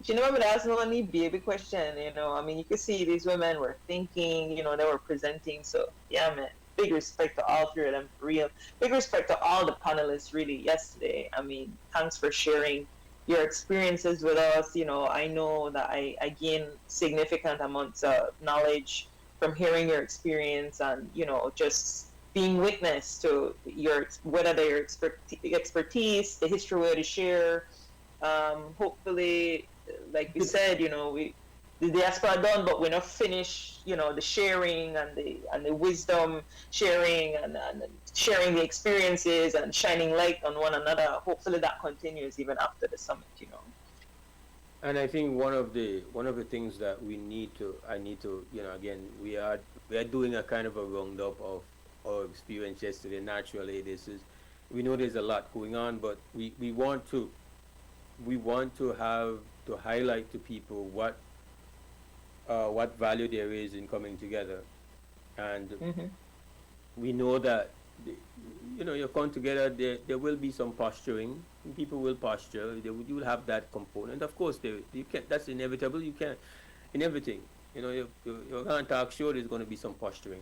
Speaker 2: never been asking any baby question. I mean, you could see these women were thinking, they were presenting. So yeah, man, big respect to all three of them, for real. Big respect to all the panelists really yesterday. I mean, thanks for sharing your experiences with us. I know that I gained significant amounts of knowledge from hearing your experience, and just being witness to whether your expertise, the history we had to share. Hopefully, like we said, the diaspora done, but we're not finished. The sharing and the wisdom sharing and sharing the experiences and shining light on one another. Hopefully that continues even after the summit.
Speaker 10: And I think one of the things that I need to again, we are doing a kind of a roundup of our experience yesterday. Naturally, we know there's a lot going on, but we want to highlight to people what value there is in coming together, and we know that you come together. There will be some posturing. People will posture. You will have that component. Of course, you can't. That's inevitable. You can't in everything. You can't talk sure there's going to be some posturing.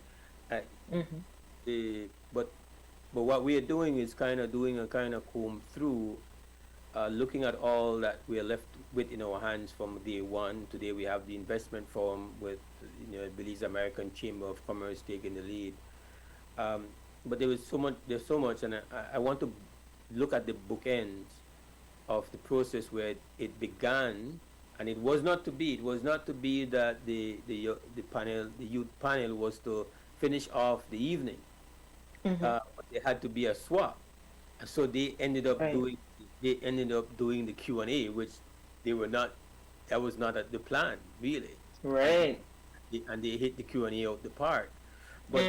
Speaker 10: But what we are doing is doing a kind of comb through. Looking at all that we are left with in our hands from day one. Today we have the investment forum with Belize American Chamber of Commerce taking the lead. But there's so much, and I want to look at the bookends of the process where it began, and it was not to be. It was not to be that the youth panel was to finish off the evening. But there had to be a swap, so they ended up doing the Q&A, which that was not the plan, really.
Speaker 2: Right.
Speaker 10: And they hit the Q&A out the park. But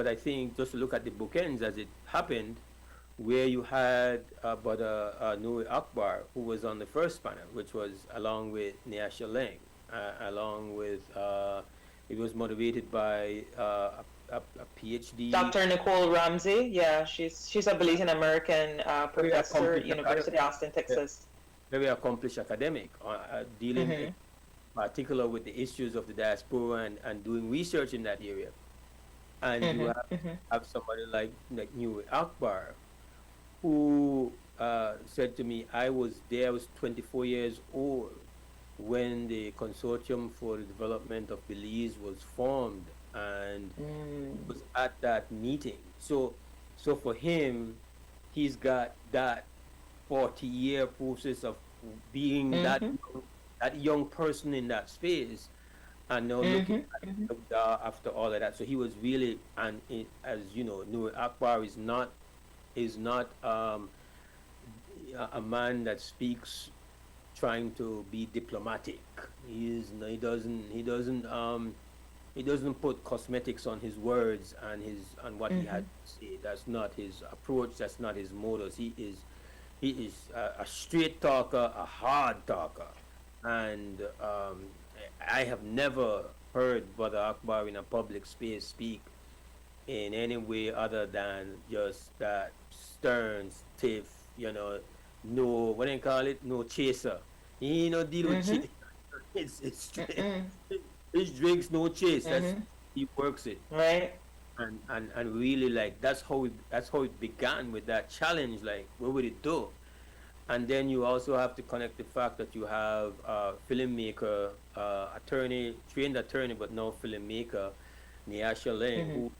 Speaker 10: I think just to look at the bookends as it happened, where you had Numi Akbar, who was on the first panel, which was along with Nia Shaleng, along with, it was moderated by a PhD.
Speaker 2: Dr. Nicole Ramsey, yeah, she's a Belizean American professor at University of Austin, Texas.
Speaker 10: very accomplished academic, dealing in particular with the issues of the diaspora and doing research in that area. And you have somebody like Numi Akbar, who said to me, I was there, I was 24 years old when the Consortium for the Development of Belize was formed, and was at that meeting. So for him, he's got that 40-year process of being that young person in that space, and now looking after all of that. So he was really, and as you know, Nur Akbar is not a man that speaks trying to be diplomatic. He doesn't put cosmetics on his words and what he had to say. That's not his approach. That's not his modus. He is a straight talker, a hard talker, and I have never heard Brother Akbar in a public space speak in any way other than just that stern, stiff, no, what do you call it? No chaser. He no deal with chase. It's straight. His drinks no chase. That's he works it.
Speaker 2: Right.
Speaker 10: And really, like, that's how it began with that challenge. Like, what would it do? And then you also have to connect the fact that you have a filmmaker, trained attorney, but now filmmaker, Niasha Leng, who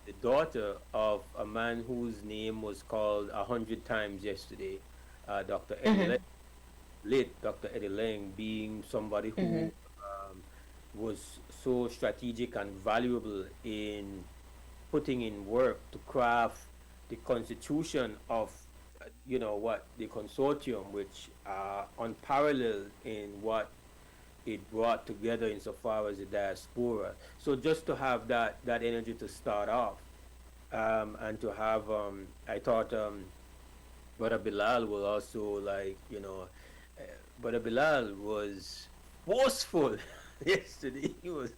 Speaker 10: the daughter of a man whose name was called 100 times yesterday, Dr. Eddie Leng, late Dr. Eddie Leng, being somebody who was so strategic and valuable in putting in work to craft the constitution of, the consortium, which are unparalleled in what it brought together insofar as the diaspora. So just to have that energy to start off, and to have, I thought Brother Bilal was also Brother Bilal was forceful yesterday. He was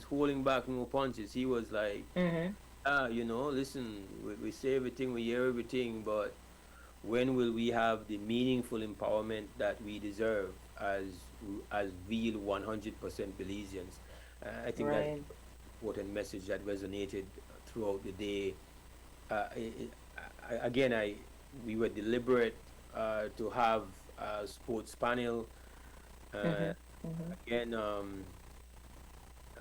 Speaker 10: holding back no punches. He was like, listen, we say everything, we hear everything, but when will we have the meaningful empowerment that we deserve as real 100% Belizeans? I think that's an important message that resonated throughout the day. We were deliberate to have a sports panel. Again,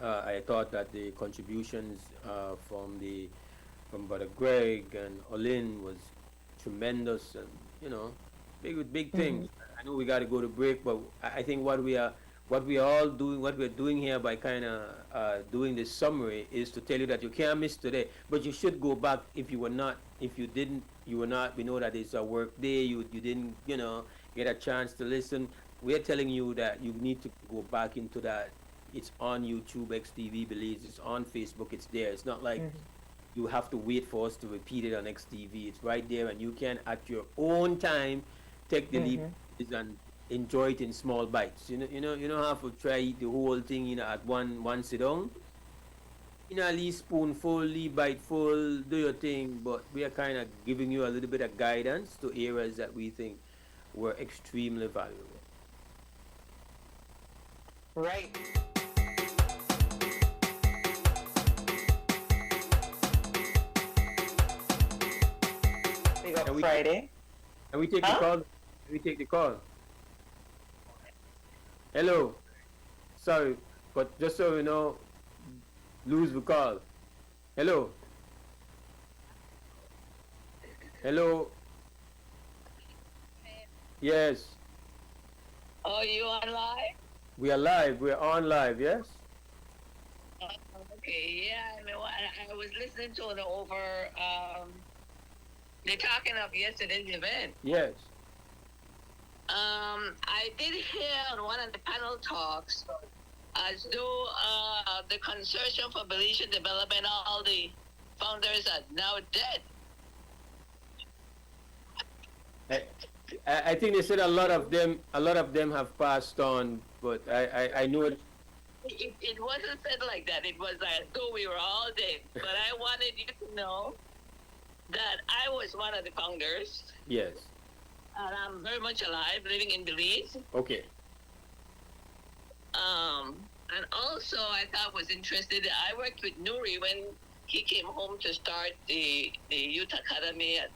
Speaker 10: I thought that the contributions from Brother Greg and Olin was tremendous, and big things. I know we got to go to break, but I think what we're doing here by kind of doing this summary is to tell you that you can't miss today, but you should go back if you were not. We know that it's a work day. You didn't get a chance to listen. We're telling you that you need to go back into that. It's on YouTube, XTV Belize. It's on Facebook. It's there. It's not like you have to wait for us to repeat it on XTV. It's right there, and you can, at your own time, take the leap and enjoy it in small bites. You don't have to try eat the whole thing at one sit down. At least spoonful, biteful, do your thing. But we are kind of giving you a little bit of guidance to areas that we think were extremely valuable.
Speaker 2: Right. We got Friday.
Speaker 10: And we take the call. We take the call. Hello. Sorry, but just so you know, lose the call. Hello. Hello. Yes.
Speaker 11: Oh, you on live?
Speaker 10: We are live. We are on live. Yes.
Speaker 11: Okay. Yeah. I was listening to the they're talking of yesterday's event.
Speaker 10: Yes.
Speaker 11: I did hear on one of the panel talks as though the Consortium for Belizean Development, all the founders are now dead.
Speaker 10: I think they said a lot of them have passed on, but I know it.
Speaker 11: It wasn't said like that. It was like, though we were all dead. But I wanted you to know that I was one of the founders,
Speaker 10: Yes.
Speaker 11: and I'm very much alive, living in Belize.
Speaker 10: Okay.
Speaker 11: And also, I thought was interested. I worked with Nuri when he came home to start the youth academy at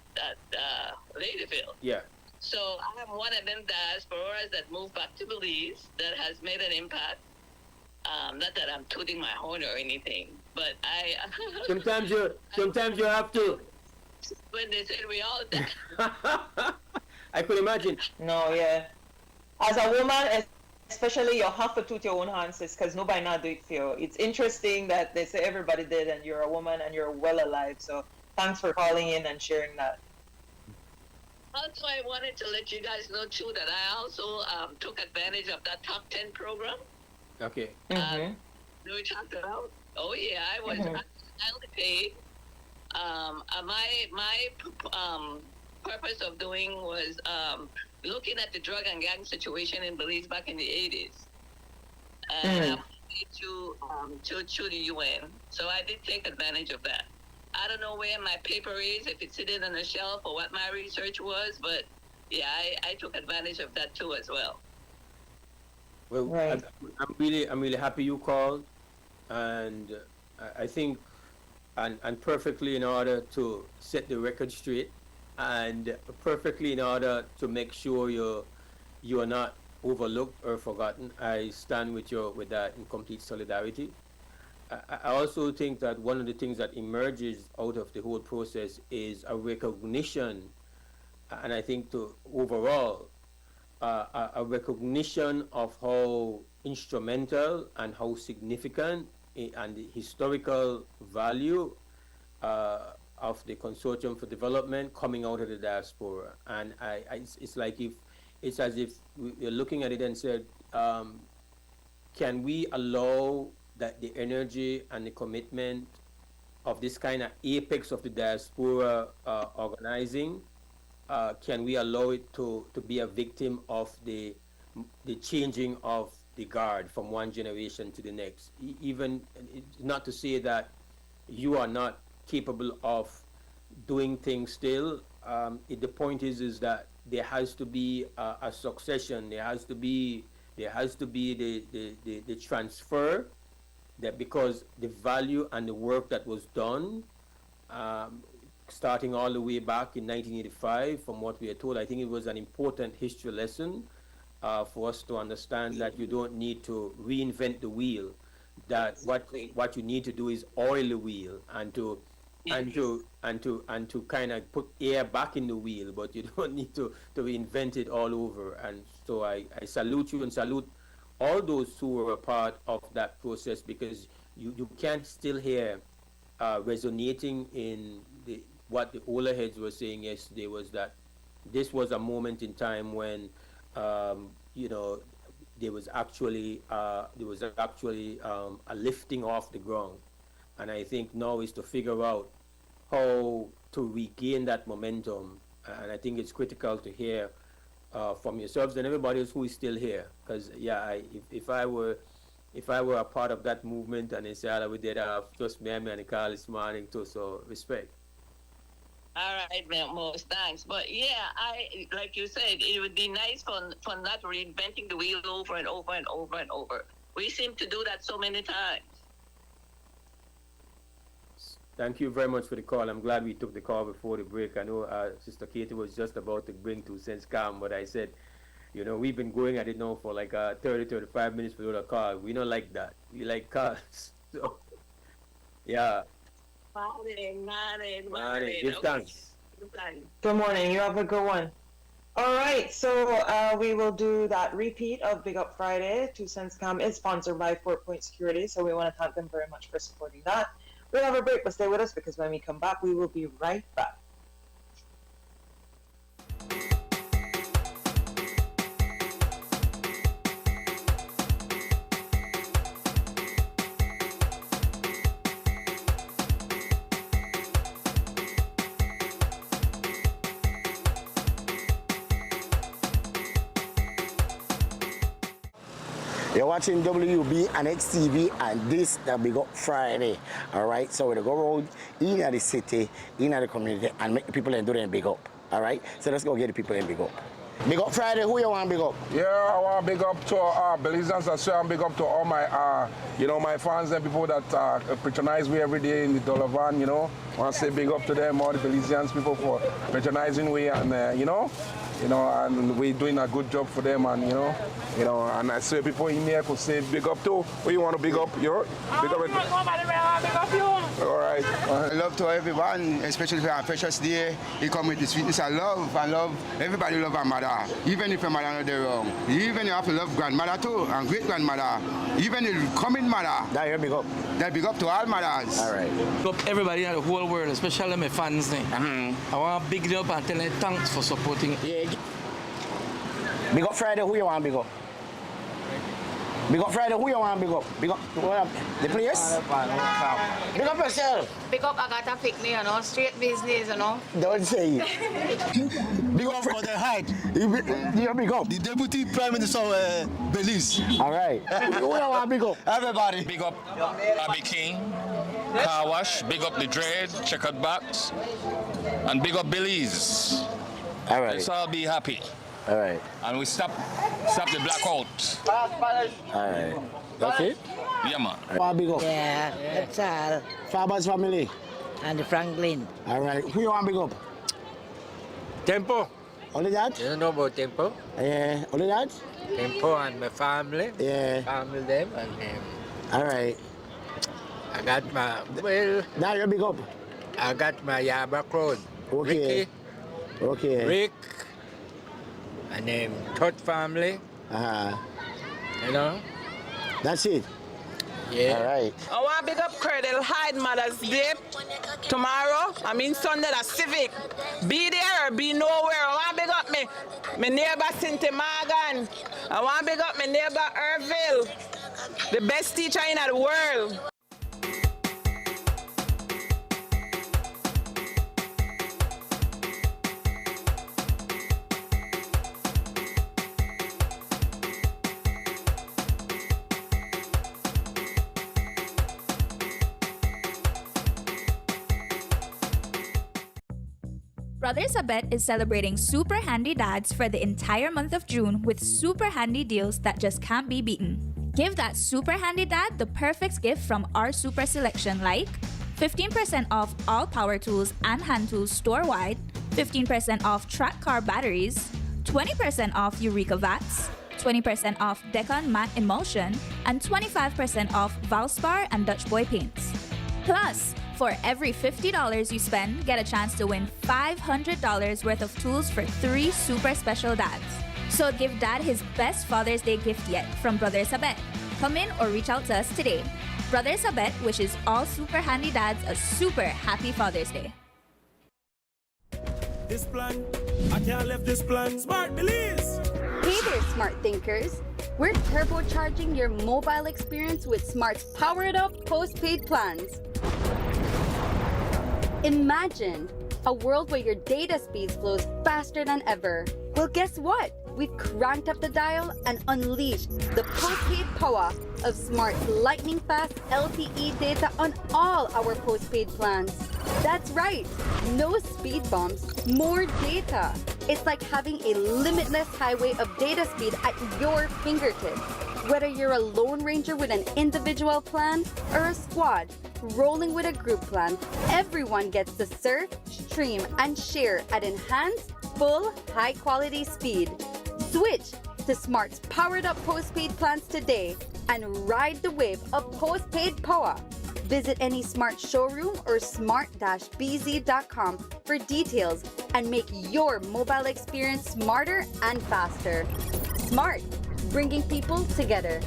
Speaker 11: Ladyville.
Speaker 10: Yeah.
Speaker 11: So I'm one of them diasporas that moved back to Belize that has made an impact. Not that I'm tooting my horn or anything, but I.
Speaker 10: Sometimes you have to.
Speaker 11: When they said we all died.
Speaker 10: I could imagine.
Speaker 2: No, yeah. As a woman, especially, you have to toot your own hands because nobody not do it for you. It's interesting that they say everybody did and you're a woman and you're well alive. So thanks for calling in and sharing that.
Speaker 11: Also, I wanted to let you guys know too that I also took advantage of that top 10 program.
Speaker 10: Okay.
Speaker 11: We talked about. Oh yeah, I was highly paid. My purpose of doing was looking at the drug and gang situation in Belize back in the 80s. And to the UN. So I did take advantage of that. I don't know where my paper is, if it's sitting on a shelf or what my research was, but yeah, I took advantage of that too as well.
Speaker 10: Well,
Speaker 2: Right.
Speaker 10: I'm really happy you called, and I think, and perfectly in order to set the record straight, and perfectly in order to make sure you are not overlooked or forgotten. I stand with you with that in complete solidarity. I also think that one of the things that emerges out of the whole process is a recognition, and I think to overall a recognition of how instrumental and how significant and the historical value of the Consortium for Development coming out of the diaspora. And it's like if it's as if we're looking at it and said, can we allow that the energy and the commitment of this kind of apex of the diaspora organizing, can we allow it to be a victim of the changing of the guard from one generation to the next? Even not to say that you are not capable of doing things still. The point is that there has to be a succession. There has to be the transfer, that because the value and the work that was done, starting all the way back in 1985, from what we are told, I think it was an important history lesson for us to understand that you don't need to reinvent the wheel. That what you need to do is oil the wheel and to kind of put air back in the wheel, but you don't need to reinvent it all over. And so I salute you and salute all those who were a part of that process, because you can still hear resonating in what the older heads were saying yesterday, was that this was a moment in time when there was actually a lifting off the ground. And I think now is to figure out how to regain that momentum. And I think it's critical to hear from yourselves and everybody else who is still here. Because if I were a part of that movement and they say, we did just me and the call this morning too, so respect.
Speaker 11: All right, Mose, thanks. But yeah, like you said, it would be nice for not reinventing the wheel over and over and over and over. We seem to do that so many times.
Speaker 10: Thank you very much for the call. I'm glad we took the call before the break. I know Sister Katie was just about to bring 2 cents calm, but I said, we've been going at it now for like 30-35 minutes without a call. We don't like that. We like calls. So, yeah.
Speaker 11: Morning.
Speaker 10: Give thanks.
Speaker 2: Good morning. You have a good one. All right. So we will do that repeat of Big Up Friday. 2 Cents Calm is sponsored by 4 Point Security. So we want to thank them very much for supporting that. We'll have a break, but stay with us because when we come back, we will be right back.
Speaker 12: You're watching WUB and XTV, and this the Big Up Friday. All right, so we're going to go around in the city, in the community, and make the people in doing big up. All right, so let's go get the people in big up. Big Up Friday, who you want big up?
Speaker 13: Yeah, I want big up to Belizeans as well, and big up to all my, my fans and people that patronize me every day in the dollar van, I want to say big up to them, all the Belizeans people for patronizing me, and and we're doing a good job for them, and and I see people in here could say big up too. Who you want to big up? Big up it. All right.
Speaker 14: Love to everyone, especially for our precious day. It comes with the sweetness of love. I love everybody love our mother, even if your mother not there wrong. Even you have to love grandmother too, and great grandmother, even the coming mother.
Speaker 12: That you big up.
Speaker 14: That big up to all mothers.
Speaker 12: All right.
Speaker 15: Big up everybody in the whole world, especially my fans. I want to big them up and tell them thanks for supporting.
Speaker 12: Yeah. Big Up Friday, who you want big up? Big Up Friday, who you want big up? Big up the place? Big up yourself.
Speaker 16: Big up Agatha Picnic, straight business,
Speaker 12: Don't say it.
Speaker 17: Big up for the Hyde.
Speaker 12: You big up.
Speaker 17: The Deputy Prime Minister of Belize.
Speaker 12: All right. Who you want big up?
Speaker 17: Everybody.
Speaker 18: Big up Abby King, Car Wash, big up the Dread, Checkered Box, and big up Belize.
Speaker 12: All right.
Speaker 18: Let's all be happy.
Speaker 12: All right.
Speaker 18: And we stop the blackout.
Speaker 12: All right. Okay?
Speaker 18: Yeah, man.
Speaker 12: Want big up?
Speaker 19: Yeah, that's all.
Speaker 12: Farmer's family.
Speaker 19: And the Franklin.
Speaker 12: All right. Who you want big up?
Speaker 20: Tempo.
Speaker 12: Only that?
Speaker 20: You don't know about Tempo?
Speaker 12: Yeah. Only that?
Speaker 20: Tempo and my family.
Speaker 12: Yeah.
Speaker 20: Family them and
Speaker 12: all right.
Speaker 20: I got my, well.
Speaker 12: Now you're big up.
Speaker 20: I got my Yaba crowd.
Speaker 12: Okay.
Speaker 20: Ricky.
Speaker 12: Okay.
Speaker 20: Rick. And third family.
Speaker 12: That's it.
Speaker 20: Yeah.
Speaker 12: All right.
Speaker 21: I want to big up Cradle Hyde Mother's Day. Tomorrow, Sunday, that's Civic. Be there or be nowhere. I want to big up my neighbor Cynthia Morgan. I want to big up my neighbor Irville. The best teacher in the world.
Speaker 22: Brothers Abet is celebrating Super Handy Dads for the entire month of June with super handy deals that just can't be beaten. Give that super handy dad the perfect gift from our super selection, like 15% off all power tools and hand tools store-wide, 15% off track car batteries, 20% off Eureka Vats, 20% off Decon Matte Emulsion, and 25% off Valspar and Dutch Boy paints. Plus, for every $50 you spend, get a chance to win $500 worth of tools for 3 super special dads. So give dad his best Father's Day gift yet from Brothers Abet. Come in or reach out to us today. Brothers Abet wishes all super handy dads a super happy Father's Day.
Speaker 23: This plan, I can't leave this plan. Smart Belize!
Speaker 24: Hey there, smart thinkers. We're turbocharging your mobile experience with Smart's powered up postpaid plans. Imagine a world where your data speeds flows faster than ever. Well, guess what? We've cranked up the dial and unleashed the postpaid power of Smart's lightning-fast LTE data on all our postpaid plans. That's right, no speed bumps, more data. It's like having a limitless highway of data speed at your fingertips. Whether you're a Lone Ranger with an individual plan or a squad rolling with a group plan, everyone gets to surf, stream, and share at enhanced, full, high-quality speed. Switch to Smart's powered-up postpaid plans today and ride the wave of postpaid power. Visit any Smart showroom or smart-bz.com for details and make your mobile experience smarter and faster. Smart, bringing people together.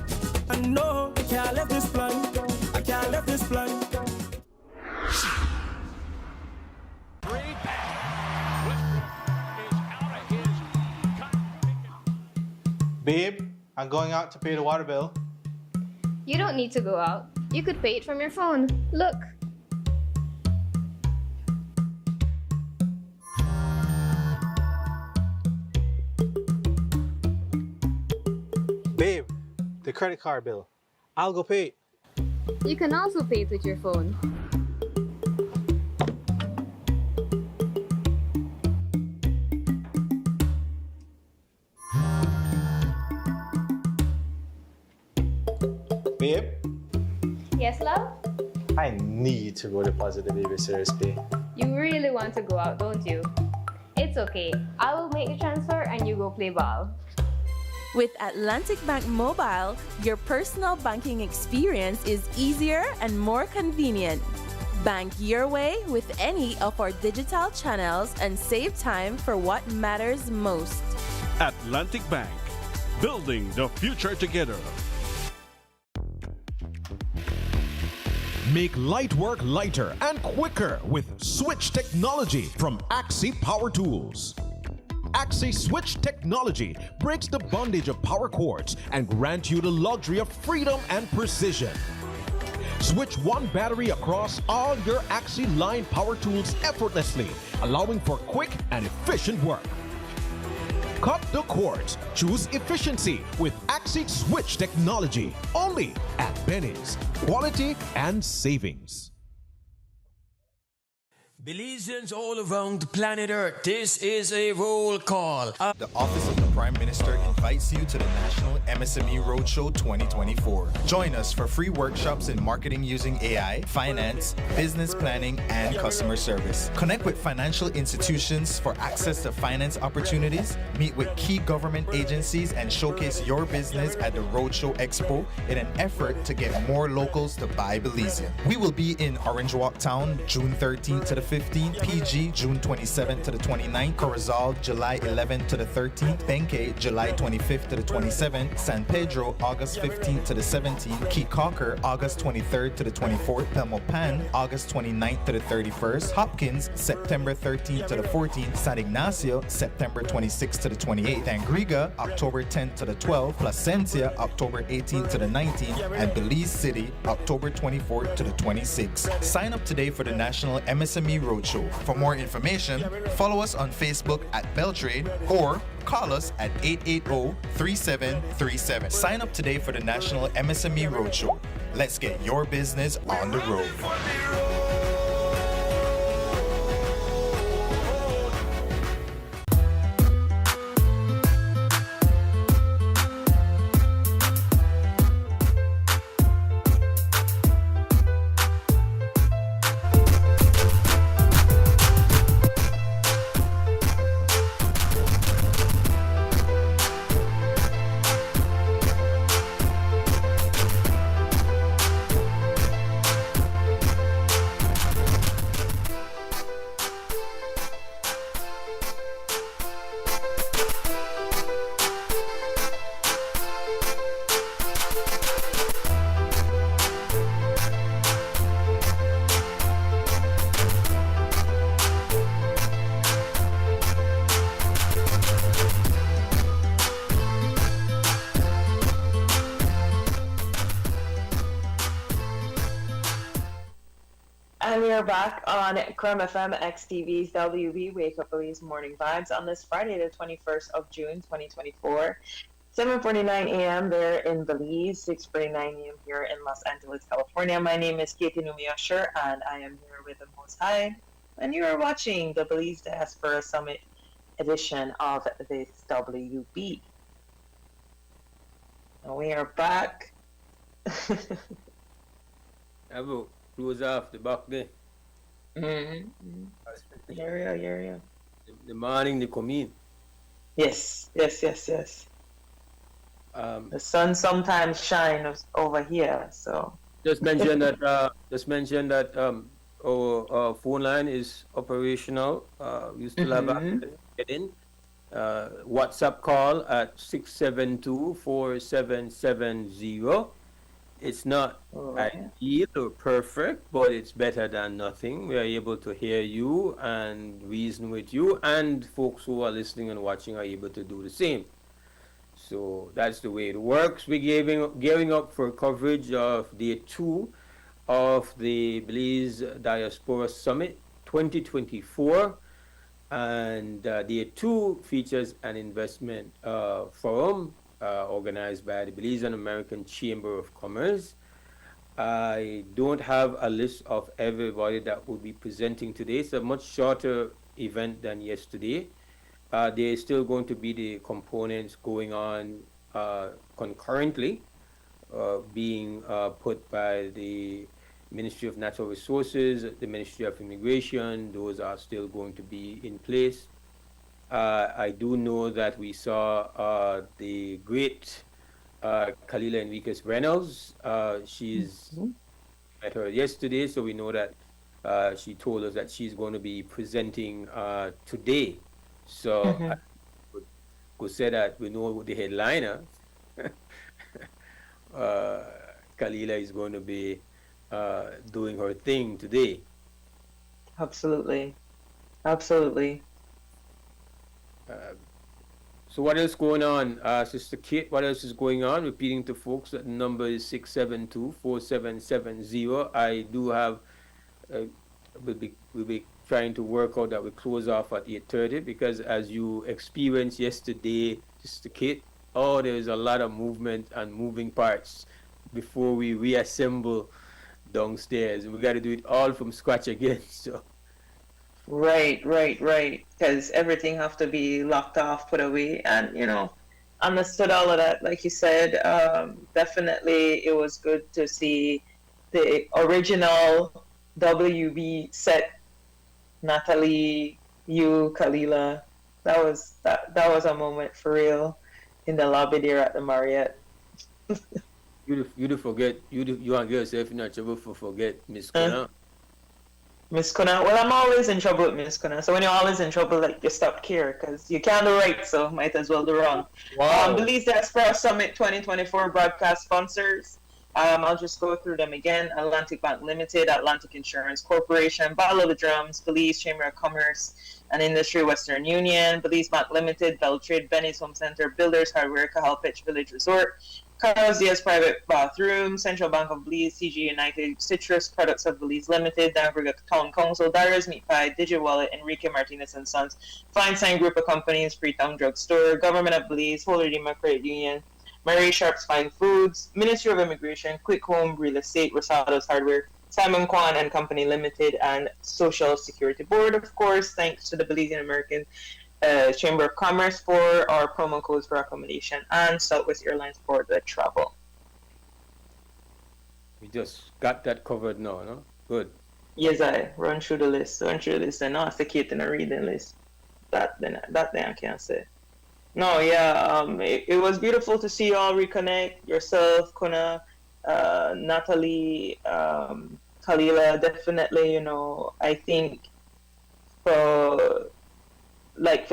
Speaker 23: I know I can't leave this plan. I can't leave this plan.
Speaker 6: Babe, I'm going out to pay the water bill.
Speaker 4: You don't need to go out. You could pay it from your phone. Look.
Speaker 6: Babe, The credit card bill. I'll go pay it.
Speaker 4: You can also pay it with your phone.
Speaker 6: Babe,
Speaker 4: Yes, love?
Speaker 6: I need to go deposit the baby Series Pay.
Speaker 4: You really want to go out, don't you? It's okay. I will make the transfer and you go play ball.
Speaker 1: With Atlantic Bank Mobile, your personal banking experience is easier and more convenient. Bank your way with any of our digital channels and save time for what matters most.
Speaker 8: Atlantic Bank, building the future together.
Speaker 3: Make light work lighter and quicker with switch technology from Axi Power Tools. Axi Switch technology breaks the bondage of power cords and grants you the luxury of freedom and precision. Switch one battery across all your Axi line power tools effortlessly, allowing for quick and efficient work. Cut the cords. Choose efficiency with Axi Switch technology. Only at Benny's. Quality and savings.
Speaker 23: Belizeans all around the planet Earth, this is a roll call.
Speaker 5: The Office of the Prime Minister invites you to the National MSME Roadshow 2024. Join us for free workshops in marketing using AI, finance, business planning, and customer service. Connect with financial institutions for access to finance opportunities, meet with key government agencies, and showcase your business at the Roadshow Expo in an effort to get more locals to buy Belizean. We will be in Orange Walk Town, June 13th to the 15th, PG, June 27th to the 29th, Corozal, July 11th to the 13th, Benke, July 25th to the 27th, San Pedro, August 15th to the 17th, Key Cocker, August 23rd to the 24th, Pelmopan, August 29th to the 31st, Hopkins, September 13th to the 14th, San Ignacio, September 26th to the 28th, Angriga, October 10th to the 12th, Placencia, October 18th to the 19th, and Belize City, October 24th to the 26th. Sign up today for the National MSME Roadshow. For more information, follow us on Facebook at Beltrade or call us at 880-3737. Sign up today for the National MSME Roadshow. Let's get your business on the road.
Speaker 2: And we are back on Creme FM XTV's WUB Wake Up Belize Morning Vibes on this Friday, the 21st of June, 2024. 7:49 a.m. there in Belize, 6:49 a.m. here in Los Angeles, California. My name is Numi Usher, and I am here with the Mose, Hyde. And you are watching the Belize Diaspora Summit edition of this WUB. And we are back.
Speaker 10: I will close off the back there.
Speaker 2: Yeah.
Speaker 10: The morning they come in.
Speaker 2: Yes. The sun sometimes shines over here, so.
Speaker 10: Just mention that. Our phone line is operational. We still have access to get in. WhatsApp call at 672-4770. It's not ideal or perfect, but it's better than nothing. We are able to hear you and reason with you, and folks who are listening and watching are able to do the same. So that's the way it works. We're gearing up for coverage of day 2 of the Belize Diaspora Summit 2024. And day 2 features an investment forum organized by the Belizean American Chamber of Commerce. I don't have a list of everybody that will be presenting today. It's a much shorter event than yesterday. There is still going to be the components going on concurrently, being put by the Ministry of Natural Resources, the Ministry of Immigration. Those are still going to be in place. I do know that we saw the great Kalila Enriquez Reynolds. She's met her yesterday, so we know that she told us that she's going to be presenting today. So I could say that we know the headliner. Kalila is going to be doing her thing today.
Speaker 2: Absolutely. Absolutely.
Speaker 10: So what else going on, Sister Kate? What else is going on? Repeating to folks that the number is 672-4770. I do have, we'll be trying to work out that we close off at 8:30 because as you experienced yesterday, Sister Kate, there's a lot of movement and moving parts before we reassemble downstairs. We got to do it all from scratch again. So.
Speaker 2: Right. Because everything have to be locked off, put away, and understood all of that. Like you said, definitely it was good to see the original WB set. Natalie, you, Kalila. That was a moment for real in the lobby there at the Marriott.
Speaker 10: You forget you and yourself in trouble for forget Miss Kuna.
Speaker 2: Miss Kuna. Well, I'm always in trouble with Miss Kuna. So when you're always in trouble, like you stop care because you can't do right, so might as well do wrong.
Speaker 10: Wow.
Speaker 2: Belize Diaspora Summit 2024 broadcast sponsors. I'll just go through them again. Atlantic Bank Limited, Atlantic Insurance Corporation, Battle of the Drums, Belize Chamber of Commerce and Industry, Western Union, Belize Bank Limited, Beltrade, Benny's Home Center, Builders Hardware, Cahal Pitch Village Resort, Carlos Diaz Private Bathroom, Central Bank of Belize, CG United, Citrus Products of Belize Limited, Danvers Town Council, Darius Meat Pie, DigiWallet, Enrique Martinez and Sons, Feinstein Group of Companies, Freetown Drug Store, Government of Belize, Holy Democratic Union, Mary Sharp's Fine Foods, Ministry of Immigration, Quick Home Real Estate, Rosado's Hardware, Simon Kwan and Company Limited, and Social Security Board, of course. Thanks to the Belizean American Chamber of Commerce for our promo codes for accommodation and Southwest Airlines for the travel.
Speaker 10: We just got that covered now, no? Good.
Speaker 2: Yes, I run through the list, and now it's the Kate in a reading list. That then I can't say. No, yeah, it was beautiful to see you all reconnect. Yourself, Kuna, Natalie, Kalila, definitely, I think for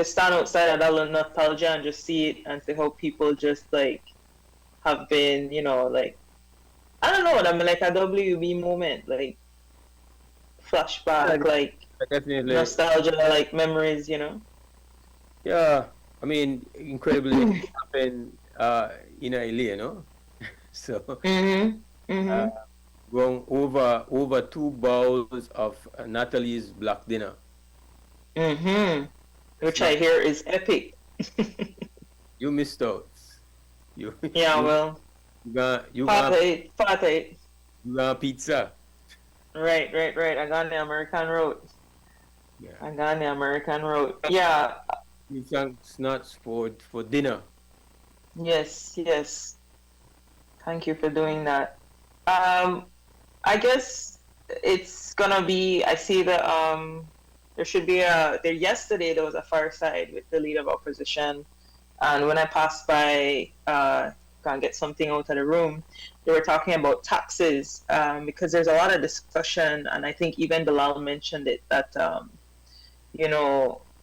Speaker 2: stand outside of that nostalgia and just see it and see how people just have been, I don't know, I mean, like a WB moment, flashback,
Speaker 10: definitely
Speaker 2: nostalgia, memories,
Speaker 10: Yeah. I mean, incredibly happened in LA, So, going over 2 bowls of Natalie's black dinner.
Speaker 2: Which I hear is epic.
Speaker 10: You missed out.
Speaker 2: Well.
Speaker 10: You got pizza.
Speaker 2: Right. I got the American road. Yeah.
Speaker 10: Snacks for dinner.
Speaker 2: Yes. Thank you for doing that. I guess it's gonna be. I see that there should be yesterday there was a fireside with the leader of opposition, and when I passed by, gonna get something out of the room, they were talking about taxes because there's a lot of discussion, and I think even Bilal mentioned it that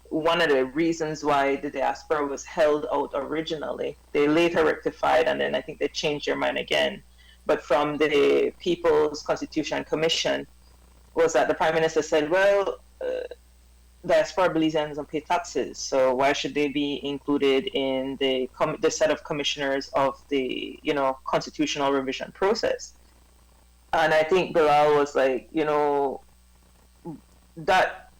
Speaker 2: one of the reasons why the diaspora was held out originally, they later rectified, and then I think they changed their mind again. But from the People's Constitution Commission, was that the Prime Minister said, well, diaspora Belizeans don't pay taxes, so why should they be included in the set of commissioners of the constitutional revision process? And I think Bilal was like, that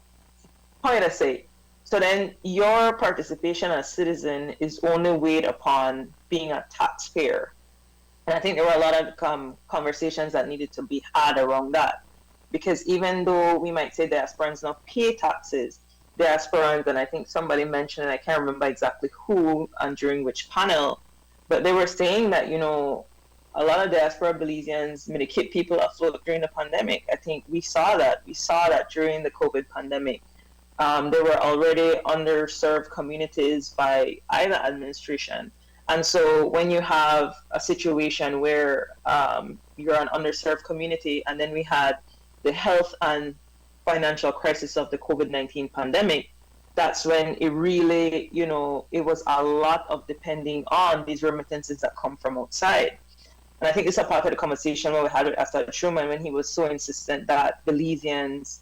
Speaker 2: point I say, So then your participation as a citizen is only weighed upon being a taxpayer. And I think there were a lot of conversations that needed to be had around that. Because even though we might say diasporans not pay taxes, diasporans, and I think somebody mentioned, I can't remember exactly who and during which panel, but they were saying that, you know, a lot of diaspora Belizeans may keep people afloat during the pandemic. I think we saw that. We saw that during the COVID pandemic. There were already underserved communities by either administration. And so when you have a situation where you're an underserved community, and then we had the health and financial crisis of the COVID-19 pandemic, that's when it really, you know, it was a lot of depending on these remittances that come from outside. And I think it's a part of the conversation when we had with Asad Truman when he was so insistent that Belizeans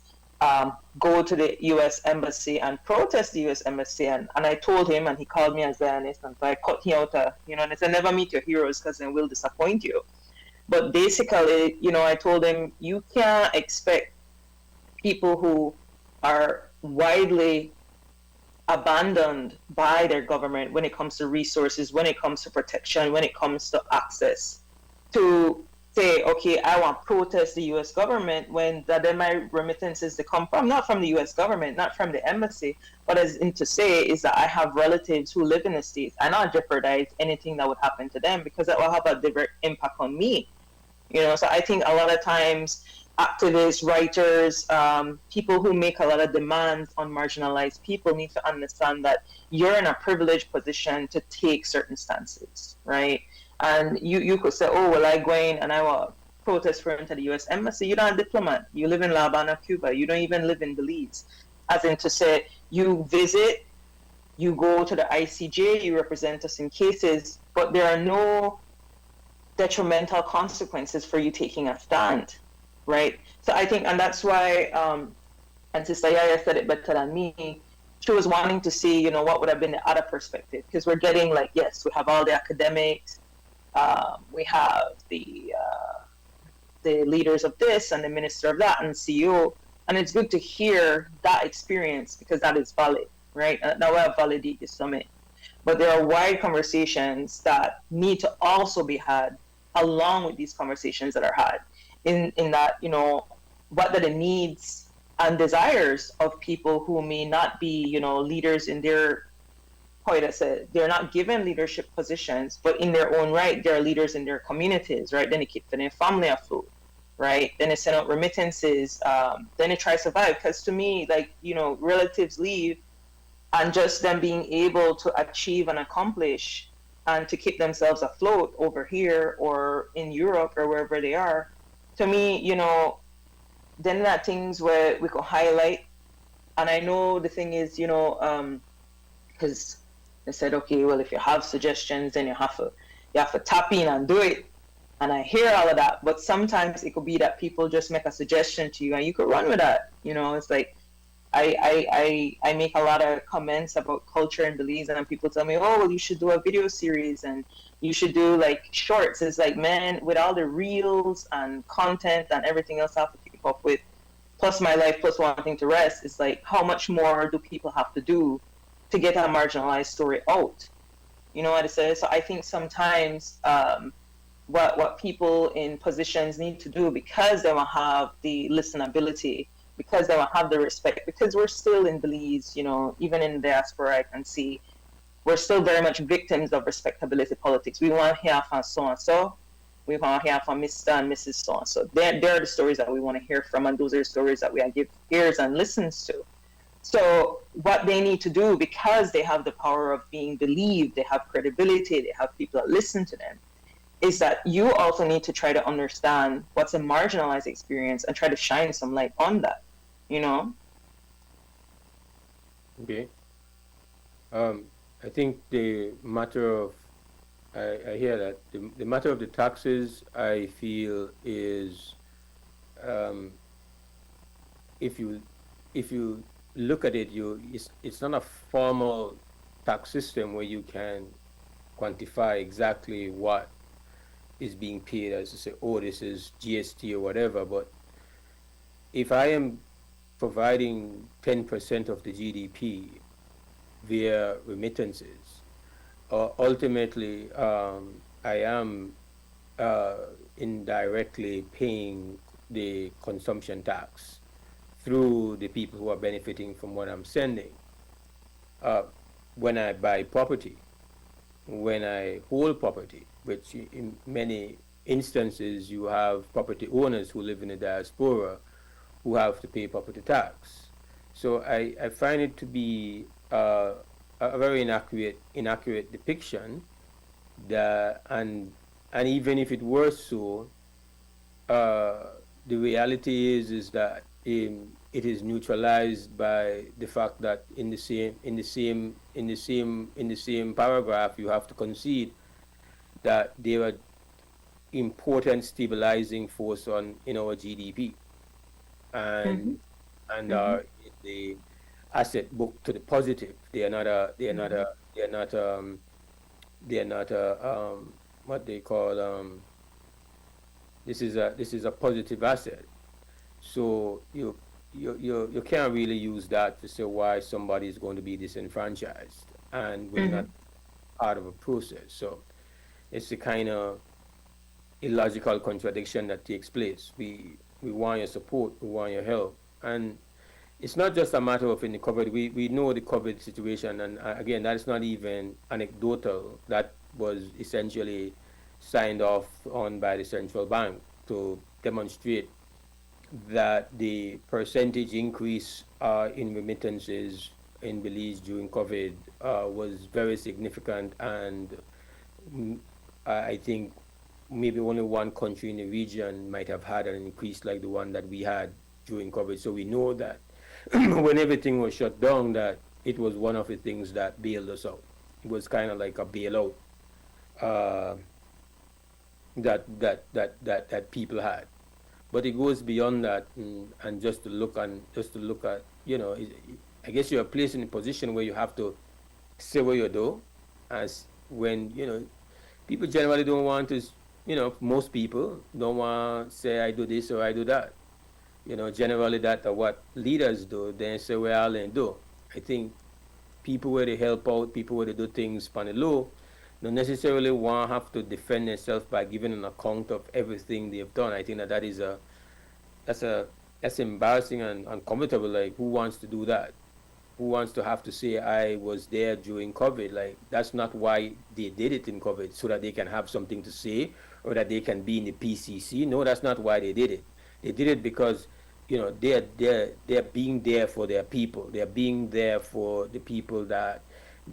Speaker 2: go to the U.S. Embassy and protest the U.S. Embassy. And I told him, and he called me a Zionist, and so I cut him out, you know, and I said, never meet your heroes because they will disappoint you. But basically, you know, I told him, you can't expect people who are widely abandoned by their government when it comes to resources, when it comes to protection, when it comes to access, to say, okay, I want to protest the U.S. government when that then my remittances they come from, not from the U.S. government, not from the embassy, but as in to say is that I have relatives who live in the States. I not jeopardize anything that would happen to them because that will have a direct impact on me. You know, so I think a lot of times activists, writers, people who make a lot of demands on marginalized people need to understand that you're in a privileged position to take certain stances, right? And you could say, oh, well, I go in and I will protest for into the U.S. Embassy. You're not a diplomat. You live in La Habana, Cuba. You don't even live in Belize. As in to say, you visit, you go to the ICJ, you represent us in cases, but there are no detrimental consequences for you taking a stand, right? So I think, and that's why, and Sister Yaya said it better than me, she was wanting to see, you know, what would have been the other perspective, because we're getting like, yes, we have all the academics, we have the leaders of this and the minister of that and CEO, and it's good to hear that experience because that is valid, right? Now we have validate the summit, but there are wide conversations that need to also be had along with these conversations that are had in that, you know, what are the needs and desires of people who may not be, you know, leaders in their, quite as I said, they're not given leadership positions, but in their own right, they're leaders in their communities, right? Then they keep their family afloat, right? Then they send out remittances, then they try to survive. Because to me, like, you know, relatives leave and just them being able to achieve and accomplish and to keep themselves afloat over here or in Europe or wherever they are, to me, you know, then there are things where we could highlight. And I know the thing is, you know, because they said, okay, well, if you have suggestions, then you have to tap in and do it. And I hear all of that, but sometimes it could be that people just make a suggestion to you and you could run with that. You know, it's like, I make a lot of comments about culture in Belize, and people tell me, oh, well, you should do a video series and you should do like shorts. It's like, man, with all the reels and content and everything else I have to keep up with, plus my life, plus wanting to rest, it's like, how much more do people have to do to get a marginalized story out? You know what I say? So I think sometimes what people in positions need to do, because they will have the listenability, because they will have the respect, because we're still in Belize, you know, even in diaspora, I can see we're still very much victims of respectability politics. We want to hear from so-and-so. We want to hear from Mr. and Mrs. So-and-so. They're the stories that we want to hear from, and those are the stories that we give ears and listens to. So what they need to do, because they have the power of being believed, they have credibility, they have people that listen to them, is that you also need to try to understand what's a marginalized experience and try to shine some light on that, you know?
Speaker 10: Okay. I think the matter of, I hear that, the matter of the taxes, I feel is, if you look at it, it's not a formal tax system where you can quantify exactly what is being paid, as to say, oh, this is GST or whatever. But if I am providing 10% of the GDP via remittances. Ultimately, I am indirectly paying the consumption tax through the people who are benefiting from what I'm sending. When I buy property, when I hold property, which in many instances you have property owners who live in the diaspora who have to pay property tax. So I find it to be a very inaccurate depiction that, and even if it were so, the reality is that it is neutralized by the fact that in the same paragraph you have to concede that there are important stabilizing force in our GDP, and the asset book to the positive. They are not what they call this is a positive asset. So you can't really use that to say why somebody is going to be disenfranchised and we're not part of a process. So it's a kind of illogical contradiction that takes place. We want your support, we want your help, and it's not just a matter of in the COVID. We know the COVID situation, and again, that is not even anecdotal. That was essentially signed off on by the central bank to demonstrate that the percentage increase in remittances in Belize during COVID was very significant, and I think maybe only one country in the region might have had an increase like the one that we had during COVID. So we know that when everything was shut down, that it was one of the things that bailed us out. It was kind of like a bailout that people had. But it goes beyond that, and just to look at, I guess you're placed in a position where you have to say what you do, as when, people generally don't want to, most people don't want to say I do this or I do that. Generally that's what leaders do. They say, well, they do. I think people where they help out, people where they do things on the low, don't necessarily want to have to defend themselves by giving an account of everything they've done. I think that's embarrassing and uncomfortable. Like, who wants to do that? Who wants to have to say I was there during COVID? Like, that's not why they did it in COVID, so that they can have something to say or that they can be in the PCC. No, that's not why they did it. They did it because, they're being there for their people. They're being there for the people that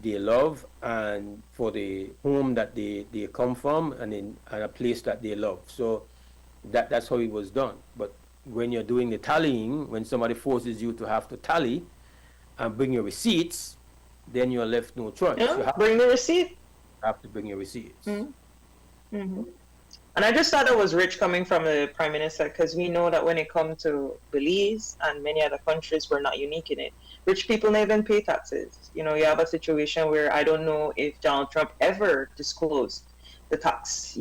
Speaker 10: they love and for the home that they come from and a place that they love. So that's how it was done. But when you're doing the tallying, when somebody forces you to have to tally and bring your receipts, then you're left no choice.
Speaker 2: Yeah, bring the receipt.
Speaker 10: You have to bring your receipts.
Speaker 2: And I just thought that was rich coming from the Prime Minister, because we know that when it comes to Belize and many other countries, we're not unique in it. Rich people never even pay taxes. You have a situation where I don't know if Donald Trump ever disclosed the taxes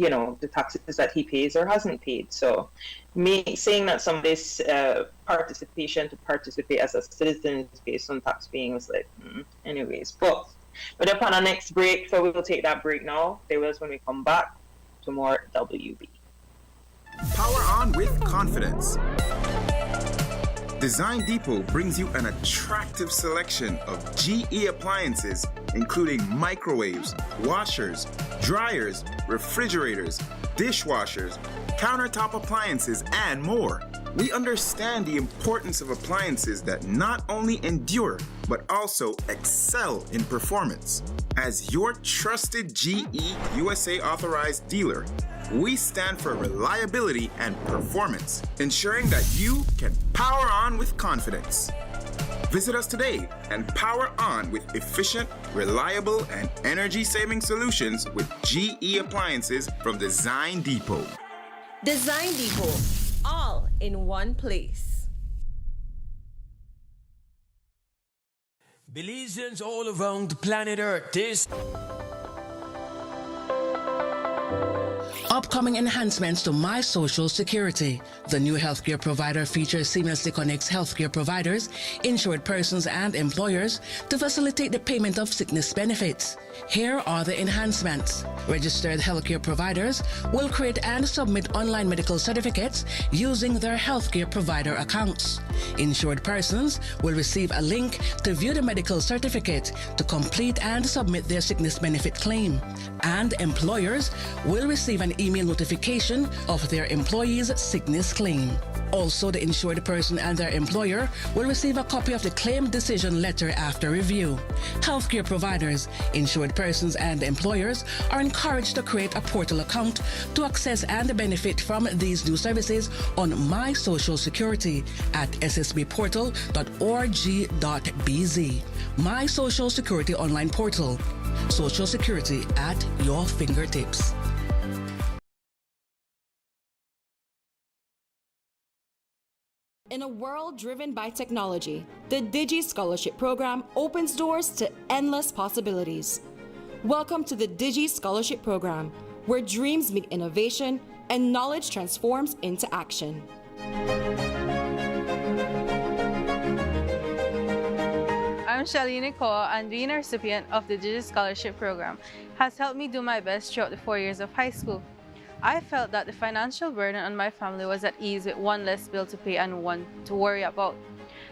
Speaker 2: that he pays or hasn't paid. So me saying that somebody's participation to participate as a citizen is based on tax paying was like, anyways. But upon our next break, so we will take that break now. Stay with us when we come back to more WB.
Speaker 7: Power on with confidence. Design Depot brings you an attractive selection of GE appliances, including microwaves, washers, dryers, refrigerators, dishwashers, countertop appliances, and more. We understand the importance of appliances that not only endure, but also excel in performance. As your trusted GE USA authorized dealer, we stand for reliability and performance, ensuring that you can power on with confidence. Visit us today and power on with efficient, reliable, and energy-saving solutions with GE appliances from Design Depot.
Speaker 1: Design Depot, all in one place.
Speaker 23: Belizeans all around the planet Earth, this
Speaker 9: Upcoming enhancements to My Social Security. The new healthcare provider feature seamlessly connects healthcare providers, insured persons, and employers to facilitate the payment of sickness benefits. Here are the enhancements. Registered healthcare providers will create and submit online medical certificates using their healthcare provider accounts. Insured persons will receive a link to view the medical certificate to complete and submit their sickness benefit claim. And employers will receive an email notification of their employee's sickness claim. Also, the insured person and their employer will receive a copy of the claim decision letter after review. Healthcare providers, insured persons, and employers are encouraged to create a portal account to access and benefit from these new services on My Social Security at ssbportal.org.bz. My Social Security online portal. Social Security at your fingertips.
Speaker 11: In a world driven by technology, the Digi Scholarship Program opens doors to endless possibilities. Welcome to the Digi Scholarship Program, where dreams meet innovation and knowledge transforms into action.
Speaker 13: I'm Shelly Nicole, and being a recipient of the Digi Scholarship Program has helped me do my best throughout the 4 years of high school. I felt that the financial burden on my family was at ease with one less bill to pay and one to worry about.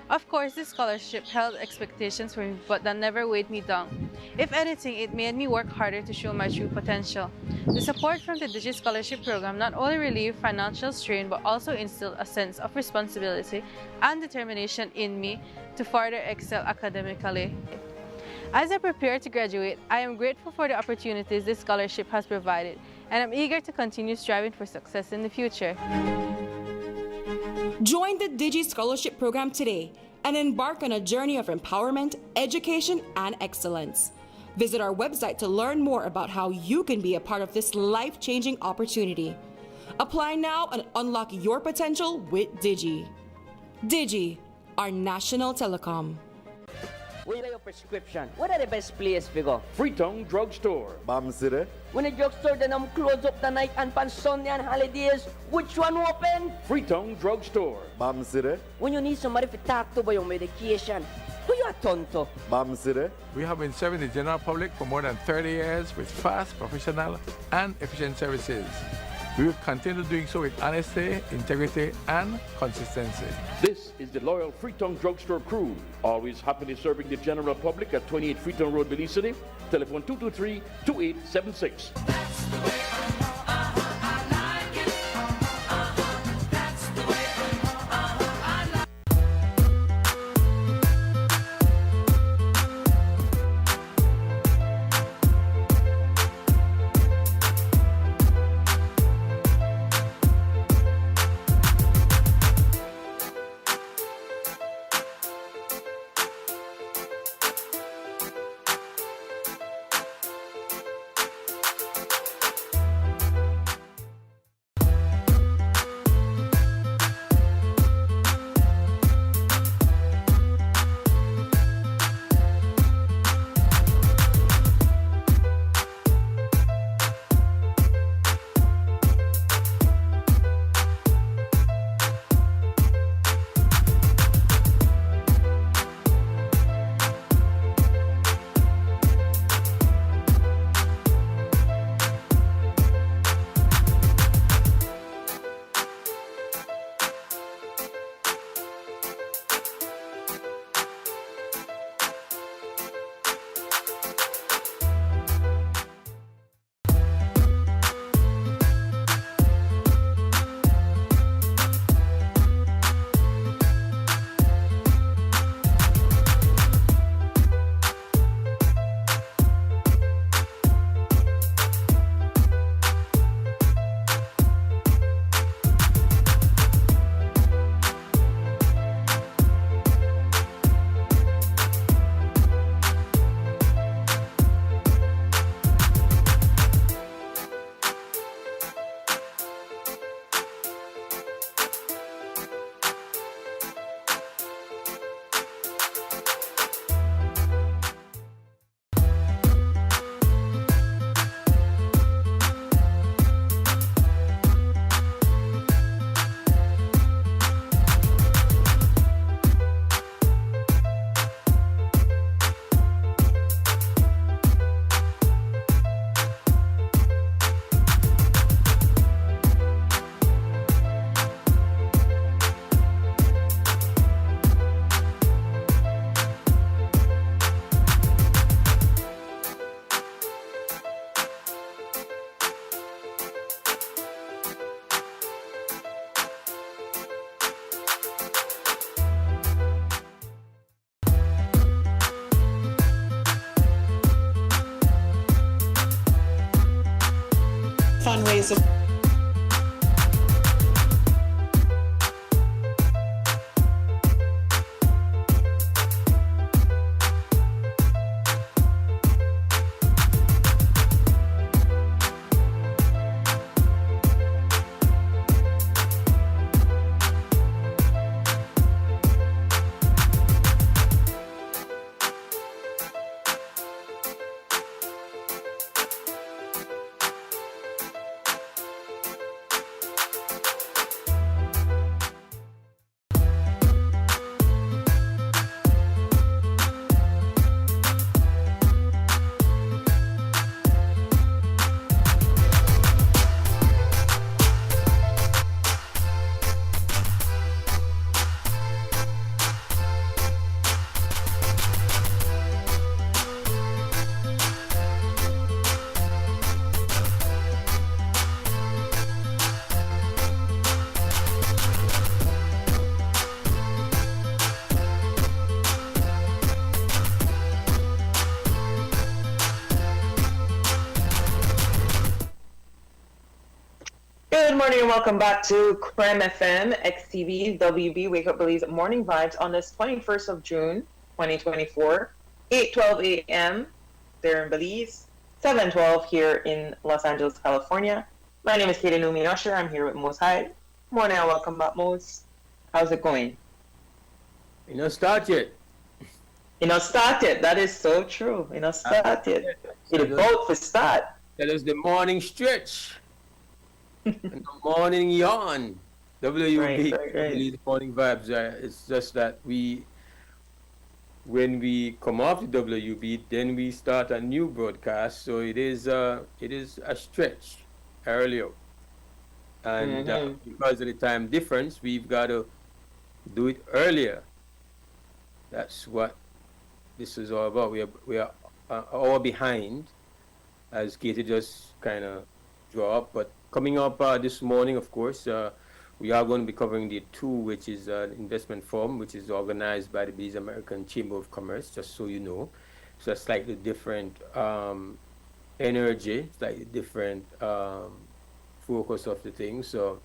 Speaker 13: Of course, this scholarship held expectations for me, but that never weighed me down. If anything, it made me work harder to show my true potential. The support from the Digi Scholarship Program not only relieved financial strain, but also instilled a sense of responsibility and determination in me to further excel academically. As I prepare to graduate, I am grateful for the opportunities this scholarship has provided, and I'm eager to continue striving for success in the future.
Speaker 11: Join the Digi Scholarship Program today and embark on a journey of empowerment, education, and excellence. Visit our website to learn more about how you can be a part of this life-changing opportunity. Apply now and unlock your potential with Digi. Digi, our national telecom.
Speaker 14: When you buy your prescription, what are the best place we go?
Speaker 25: Freetown Drugstore.
Speaker 14: Bam City. When the drugstore then close up the night and on Sunday and holidays, which one open?
Speaker 25: Freetown Drugstore. Bam City.
Speaker 14: When you need somebody to talk to about your medication, who you are turn to?
Speaker 25: Bam City.
Speaker 26: We have been serving the general public for more than 30 years with fast, professional, and efficient services. We will continue doing so with honesty, integrity, and consistency.
Speaker 25: This is the loyal Freetown Drugstore crew, always happily serving the general public at 28 Freetown Road, Belize City. Telephone 223-2876.
Speaker 2: So good morning and welcome back to Creme FM, XTV WUB Wake Up Belize Morning Vibes on this 21st of June, 2024, 8:12 a.m. there in Belize, 7:12 here in Los Angeles, California. My name is Numi Usher. I'm here with Mose Hyde. Morning and welcome back, Mose. How's it going?
Speaker 10: You know, start yet.
Speaker 2: You know, start yet. That is so true. You know, start yet. It's about to start.
Speaker 10: That is the morning stretch. And the morning yawn. WUB, right. Morning Vibes. It's just that when we come off the WUB, then we start a new broadcast. So it is a stretch earlier, and because of the time difference, we've got to do it earlier. That's what this is all about. We are an hour behind, as Katie just kind of draw up, but. Coming up this morning, of course, we are going to be covering the two, which is an investment forum, which is organized by the Belize American Chamber of Commerce, just so you know. So a slightly different energy, slightly different focus of the thing. So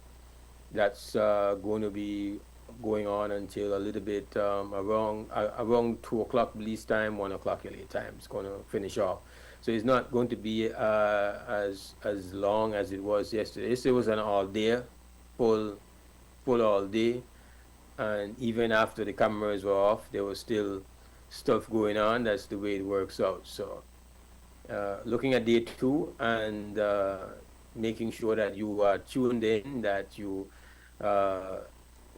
Speaker 10: that's going to be going on until a little bit around 2 o'clock Belize time, 1 o'clock LA time. It's going to finish off. So it's not going to be as long as it was yesterday. Yesterday was an all-day, full all day, and even after the cameras were off, there was still stuff going on. That's the way it works out. So looking at day 2 and making sure that you are tuned in, that you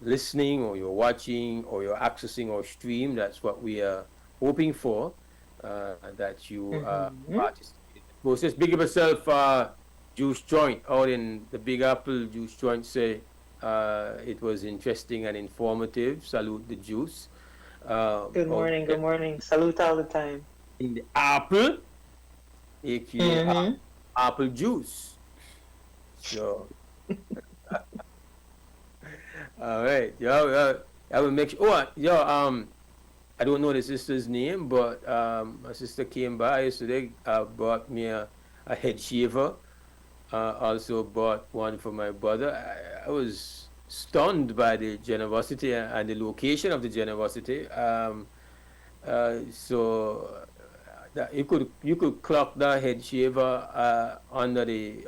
Speaker 10: listening or you're watching or you're accessing our stream. That's what we are hoping for. That you participate. Process. Big up yourself, Juice Joint out in the Big Apple. Juice Joint say it was interesting and informative. Salute the juice.
Speaker 2: Good morning. Good morning. Salute all the time.
Speaker 10: In the Apple, aka Apple Juice. So, all right, I will make sure. I don't know the sister's name, but my sister came by yesterday, brought me a head shaver, also bought one for my brother. I was stunned by the generosity and the location of the generosity. So that you could clock that head shaver under the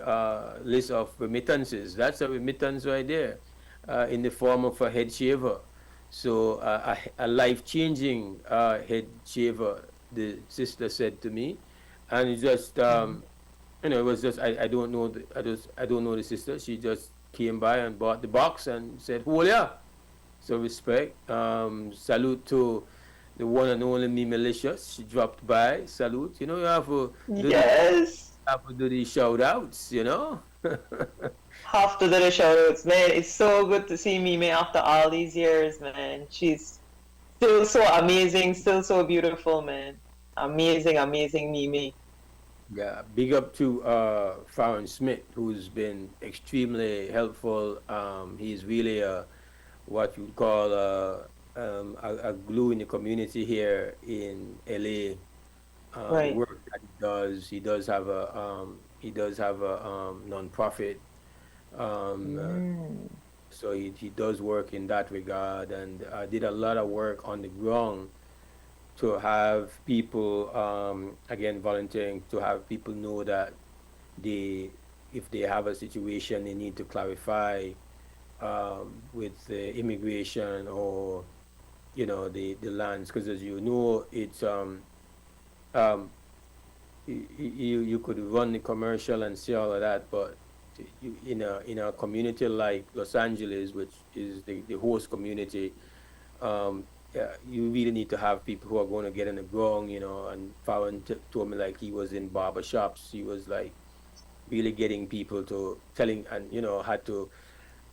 Speaker 10: list of remittances. That's a remittance right there, in the form of a head shaver. So a life-changing head shaver, the sister said to me, and it just it was just I don't know the sister. She just came by and bought the box and said, "Hola." So respect. Salute to the one and only Me Malicious. She dropped by. Salute. You know, you have to do the shout outs, you know.
Speaker 2: Have to do the shout outs, man. It's so good to see Mimi after all these years, man. She's still so amazing, still so beautiful, man. Amazing Mimi.
Speaker 10: Yeah, big up to Farron Smith, who's been extremely helpful. He's really what you'd call a glue in the community here in LA.
Speaker 2: Right.
Speaker 10: Work that he does have a he does have a non-profit. So he does work in that regard, and did a lot of work on the ground to have people, again, volunteering, to have people know that if they have a situation they need to clarify with the immigration or, the lands, because as you know, it's you could run the commercial and see all of that, but in a community like Los Angeles, which is the host community, you really need to have people who are going to get in the ground, and Farron told me, like, he was in barber shops, he was like really getting people to telling, and had to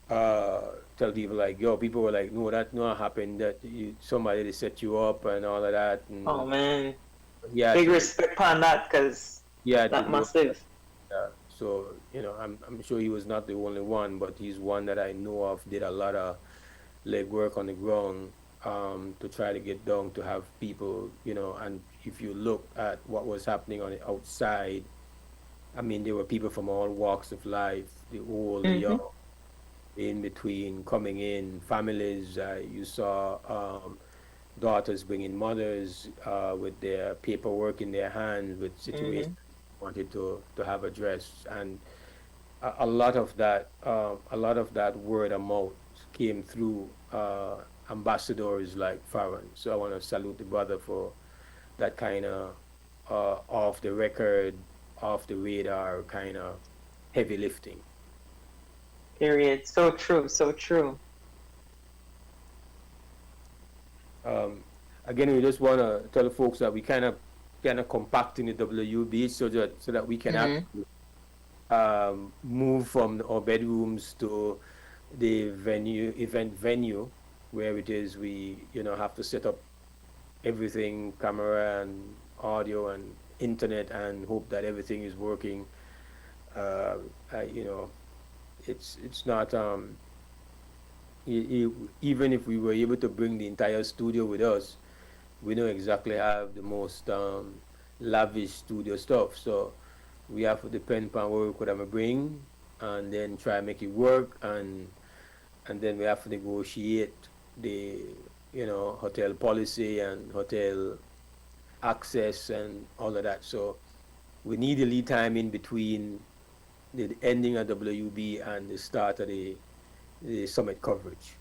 Speaker 10: tell people, like, yo, people were like, no, that not happened, that somebody they set you up and all of that. And,
Speaker 2: oh man,
Speaker 10: yeah,
Speaker 2: big respect on that, because that massive.
Speaker 10: So I'm sure he was not the only one, but he's one that I know of, did a lot of legwork on the ground to try to get down to have people, and if you look at what was happening on the outside, I mean, there were people from all walks of life, the old, the young, in between, coming in, families. You saw daughters bringing mothers with their paperwork in their hands, with situations wanted to have addressed, and a lot of that word of mouth came through ambassadors like Farron. So I want to salute the brother for that kind of off the record, off the radar kind of heavy lifting.
Speaker 2: Period. So true. So true.
Speaker 10: Again, we just want to tell the folks that we kind of compacting the WUB so that we can actually move from our bedrooms to the event venue, where it is we have to set up everything, camera and audio and internet, and hope that everything is working. It's not even if we were able to bring the entire studio with us, we don't exactly have the most lavish studio stuff, so we have to depend on what we could bring, and then try and make it work, and then we have to negotiate the hotel policy and hotel access and all of that. So we need a lead time in between the ending of WUB and the start of the summit coverage.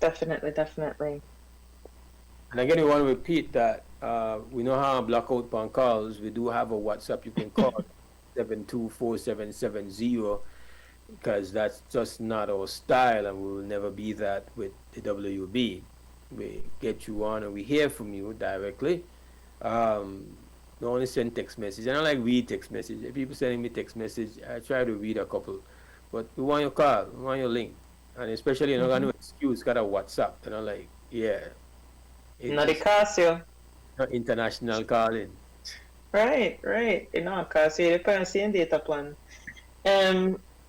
Speaker 2: Definitely.
Speaker 10: And again, we want to repeat that we know how to block out phone calls. We do have a WhatsApp you can call 724770, because that's just not our style, and we will never be that with the WUB. We get you on and we hear from you directly. Don't only send text message. I don't like read text message. If people sending me text message, I try to read a couple. But we want your call, we want your link. And especially, got no excuse, got a WhatsApp. Like, yeah.
Speaker 2: Not the Casio.
Speaker 10: Not international calling.
Speaker 2: Right. Casio, depends on data plan.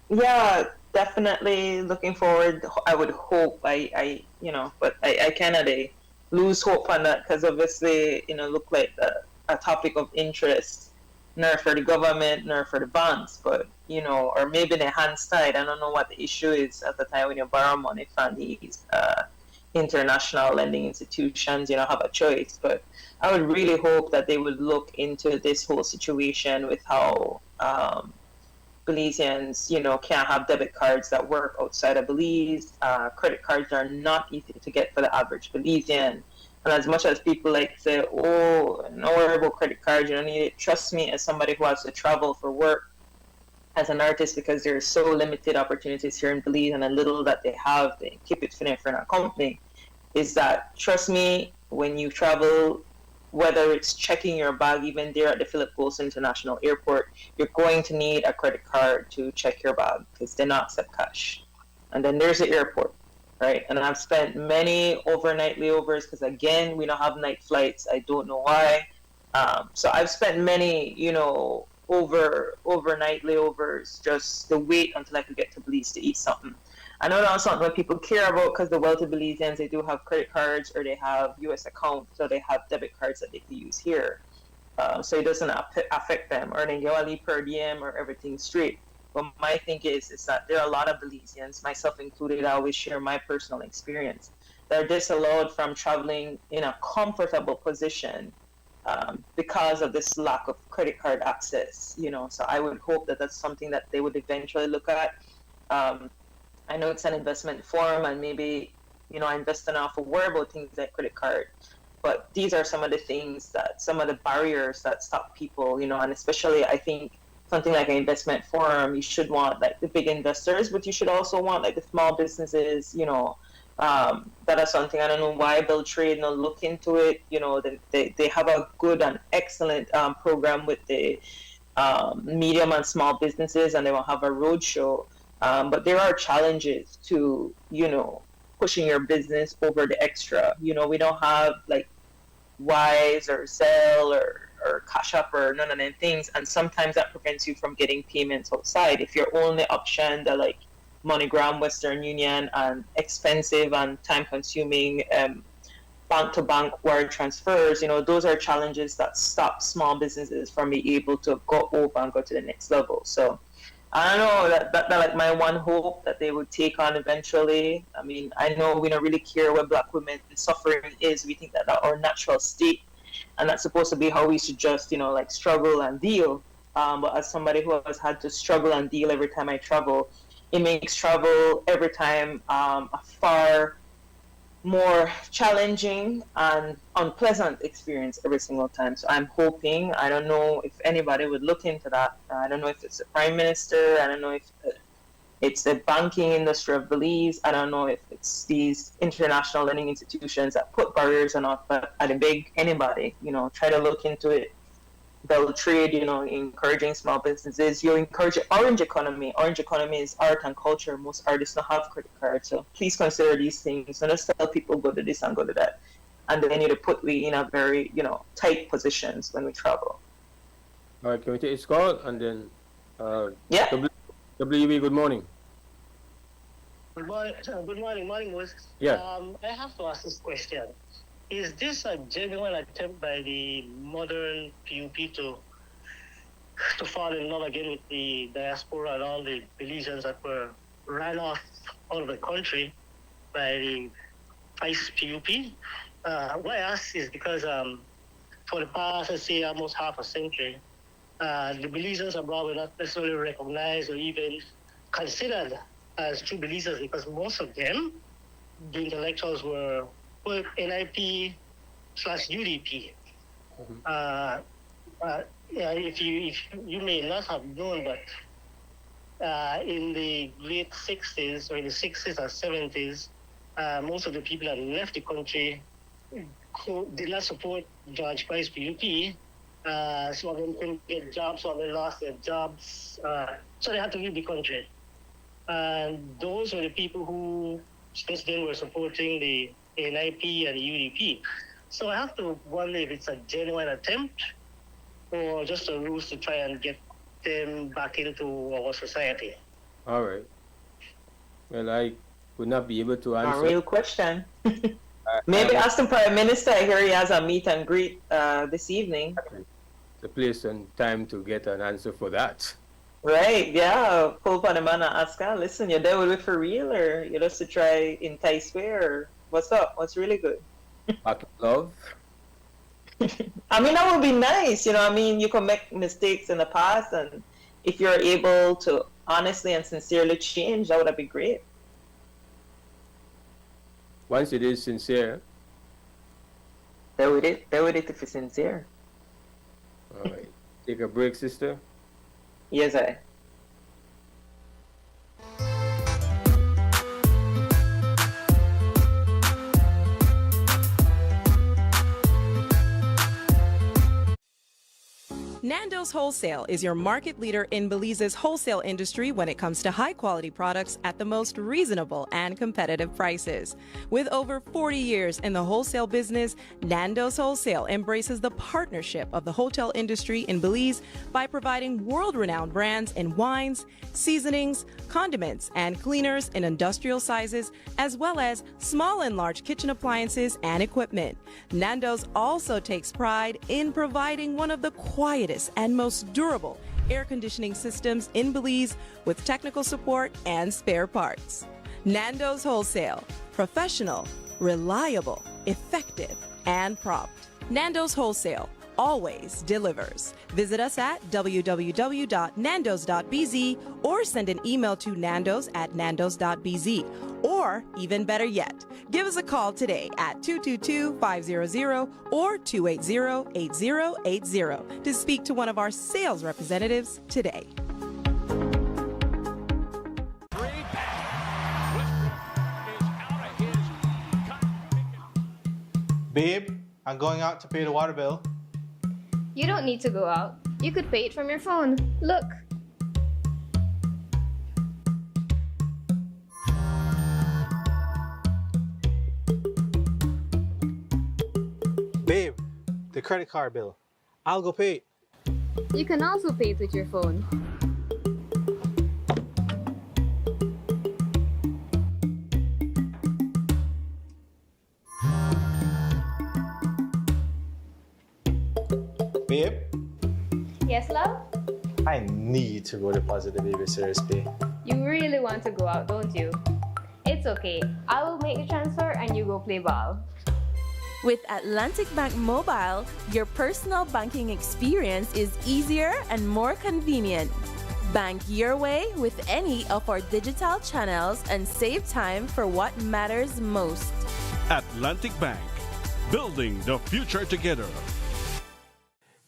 Speaker 2: Yeah, definitely looking forward. I would hope, but I cannot lose hope on that, because obviously, look like a topic of interest, nor for the government, nor for the banks, but, or maybe the hand side. I don't know what the issue is at the time when you borrow money from these international lending institutions, have a choice. But I would really hope that they would look into this whole situation with how Belizeans, can't have debit cards that work outside of Belize. Credit cards are not easy to get for the average Belizean. And as much as people like say, oh, no worry about credit cards, you don't need it. Trust me, as somebody who has to travel for work as an artist, because there's so limited opportunities here in Belize, and the little that they have, they keep it for a company, is that, trust me, when you travel, whether it's checking your bag, even there at the Philip Goulds International Airport, you're going to need a credit card to check your bag, because they not accept cash. And then there's the airport, right? And I've spent many overnight layovers, because again, we don't have night flights. I don't know why. So I've spent many, overnight layovers just to wait until I could get to Belize to eat something. I know that's something that people care about, because the wealthy Belizeans, they do have credit cards, or they have U.S. accounts, so they have debit cards that they can use here. so it doesn't affect them, or they get only per diem or everything straight. But my thing is that there are a lot of Belizeans, myself included, I always share my personal experience, that are disallowed from traveling in a comfortable position because of this lack of credit card access, So I would hope that that's something that they would eventually look at. I know it's an investment forum, and maybe, invest enough or worry about things like credit card. But these are some of the things some of the barriers that stop people, and especially I think something like an investment forum, you should want like the big investors, but you should also want like the small businesses, that are something. I don't know why Build Trade not look into it. They have a good and excellent program with the medium and small businesses, and they will have a roadshow. But there are challenges to, pushing your business over the extra. We don't have like Wise or Zelle or Cash App or none of them things, and sometimes that prevents you from getting payments outside. If your only option are like MoneyGram, Western Union, and expensive and time-consuming bank-to-bank wire transfers, those are challenges that stop small businesses from being able to go over and go to the next level. So I don't know, that like my one hope that they would take on eventually. I mean, I know we don't really care what Black women suffering is. We think that that's our natural state, and that's supposed to be how we should just, like struggle and deal. But as somebody who has had to struggle and deal every time I travel, it makes travel every time a far more challenging and unpleasant experience every single time. So I'm hoping, I don't know if anybody would look into that. I don't know if it's the Prime Minister, I don't know if it's the banking industry of Belize, I don't know if it's these international lending institutions that put barriers or not, but I'd beg anybody, try to look into it. Build Trade, encouraging small businesses. You encourage orange economy. Orange economy is art and culture. Most artists don't have credit cards, so please consider these things. Don't just tell people go to this and go to that, and they need to put we in a very tight positions when we travel.
Speaker 10: All right, can we take this call and then?
Speaker 2: Yeah.
Speaker 10: WB, good morning.
Speaker 15: Good morning, Mose.
Speaker 10: Yeah.
Speaker 15: I have to ask this question. Is this a genuine attempt by the modern PUP to fall in love again with the diaspora and all the Belizeans that were ran off out of the country by the vice PUP? Why I ask is because for the past, let's say, almost half a century, the Belizeans abroad were not necessarily recognized or even considered as true Belizeans, because most of them, the intellectuals, were NIP/UDP. If you may not have known, but in the late 60s or in the 60s or 70s, most of the people that left the country who did not support George Price PUP. Some of them couldn't get jobs, some of them lost their jobs, so they had to leave the country. And those were the people who since then were supporting the NIP and the UDP. So I have to wonder if it's a genuine attempt or just a ruse to try and get them back into our society.
Speaker 10: All right. Well, I would not be able to answer.
Speaker 2: A real question. Maybe ask the Prime Minister. I hear he has a meet and greet this evening.
Speaker 10: The place and time to get an answer for that.
Speaker 2: Right, yeah. Pull upon the man and ask her, listen, you're there with it for real, or you're just to try entice way, or what's up? What's really good?
Speaker 10: Back in love?
Speaker 2: I mean, that would be nice. I mean, you can make mistakes in the past, and if you're able to honestly and sincerely change, that would be great.
Speaker 10: Once it is sincere.
Speaker 2: There with it if it's sincere.
Speaker 10: All right. Take a break, sister.
Speaker 2: Yes, I.
Speaker 12: Nando's Wholesale is your market leader in Belize's wholesale industry when it comes to high-quality products at the most reasonable and competitive prices. With over 40 years in the wholesale business, Nando's Wholesale embraces the partnership of the hotel industry in Belize by providing world-renowned brands in wines, seasonings, condiments, and cleaners in industrial sizes, as well as small and large kitchen appliances and equipment. Nando's also takes pride in providing one of the quietest and most durable air conditioning systems in Belize with technical support and spare parts. Nando's Wholesale. Professional, reliable, effective, and prompt. Nando's Wholesale always delivers. Visit us at www.nandos.bz or send an email to nandos@nandos.bz. Or, even better yet, give us a call today at 222-500 or 280-8080 to speak to one of our sales representatives today.
Speaker 6: Babe, I'm going out to pay the water bill.
Speaker 4: You don't need to go out. You could pay it from your phone. Look.
Speaker 6: Babe, the credit card bill. I'll go pay it.
Speaker 4: You can also pay it with your phone.
Speaker 6: Babe,
Speaker 4: Yes, love?
Speaker 6: I need to go deposit the baby serious pay.
Speaker 4: You really want to go out, don't you? It's okay. I will make the transfer and you go play ball.
Speaker 1: With Atlantic Bank Mobile, your personal banking experience is easier and more convenient. Bank your way with any of our digital channels and save time for what matters most.
Speaker 8: Atlantic Bank, building the future together.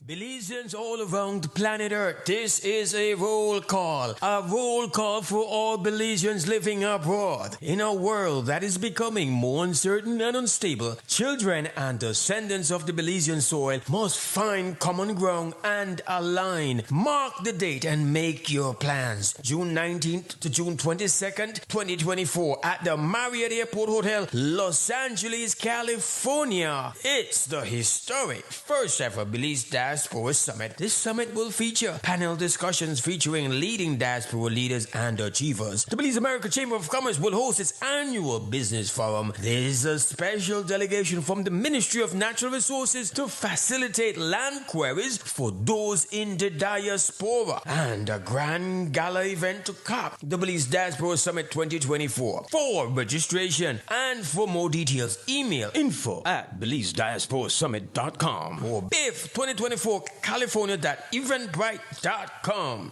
Speaker 23: Belizeans all around planet Earth, this is a roll call. A roll call for all Belizeans living abroad. In a world that is becoming more uncertain and unstable, children and descendants of the Belizean soil must find common ground and align. Mark the date and make your plans. June 19th to June 22nd, 2024 at the Marriott Airport Hotel, Los Angeles, California. It's the historic first ever Belize Diaspora Summit. This summit will feature panel discussions featuring leading diaspora leaders and achievers. The Belize America Chamber of Commerce will host its annual business forum. There is a special delegation from the Ministry of Natural Resources to facilitate land queries for those in the diaspora, and a grand gala event to cap the Belize Diaspora Summit 2024. For registration and for more details, email info@BelizeDiasporaSummit.com or BIF 2024 California.eventbrite.com.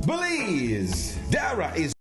Speaker 7: Belize, Dara is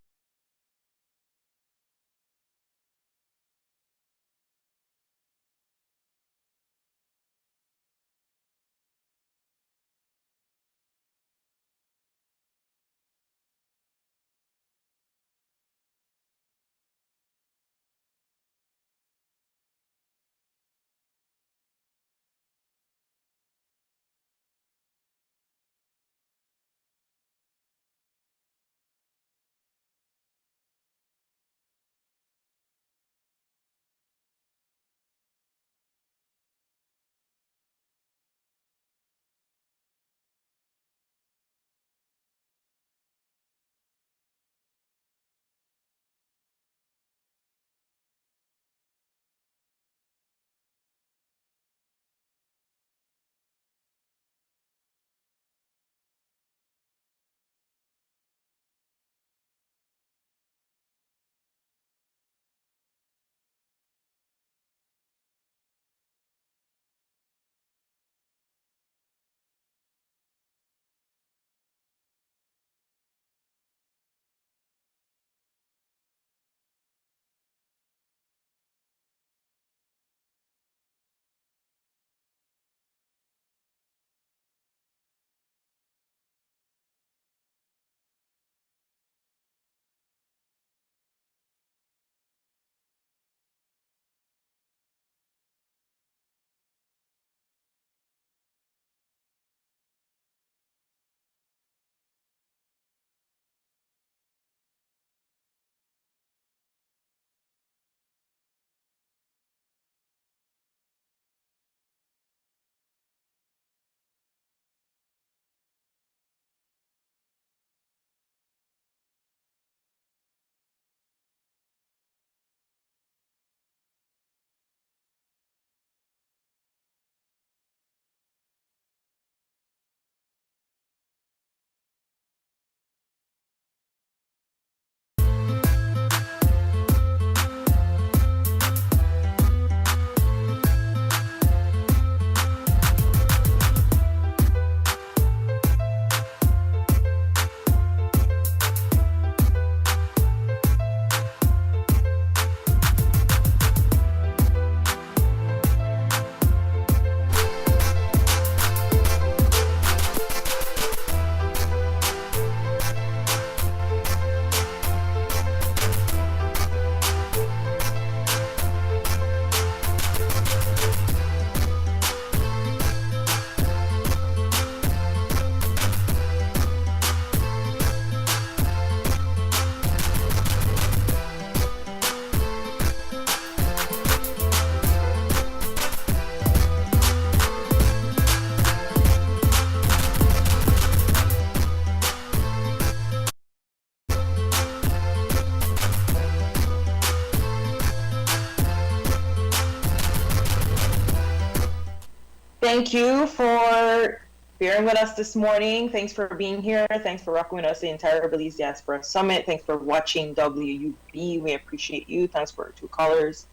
Speaker 2: Thank you for bearing with us this morning. Thanks for being here. Thanks for rocking with us the entire Belize Diaspora Summit. Thanks for watching WUB. We appreciate you. Thanks for our 2 callers.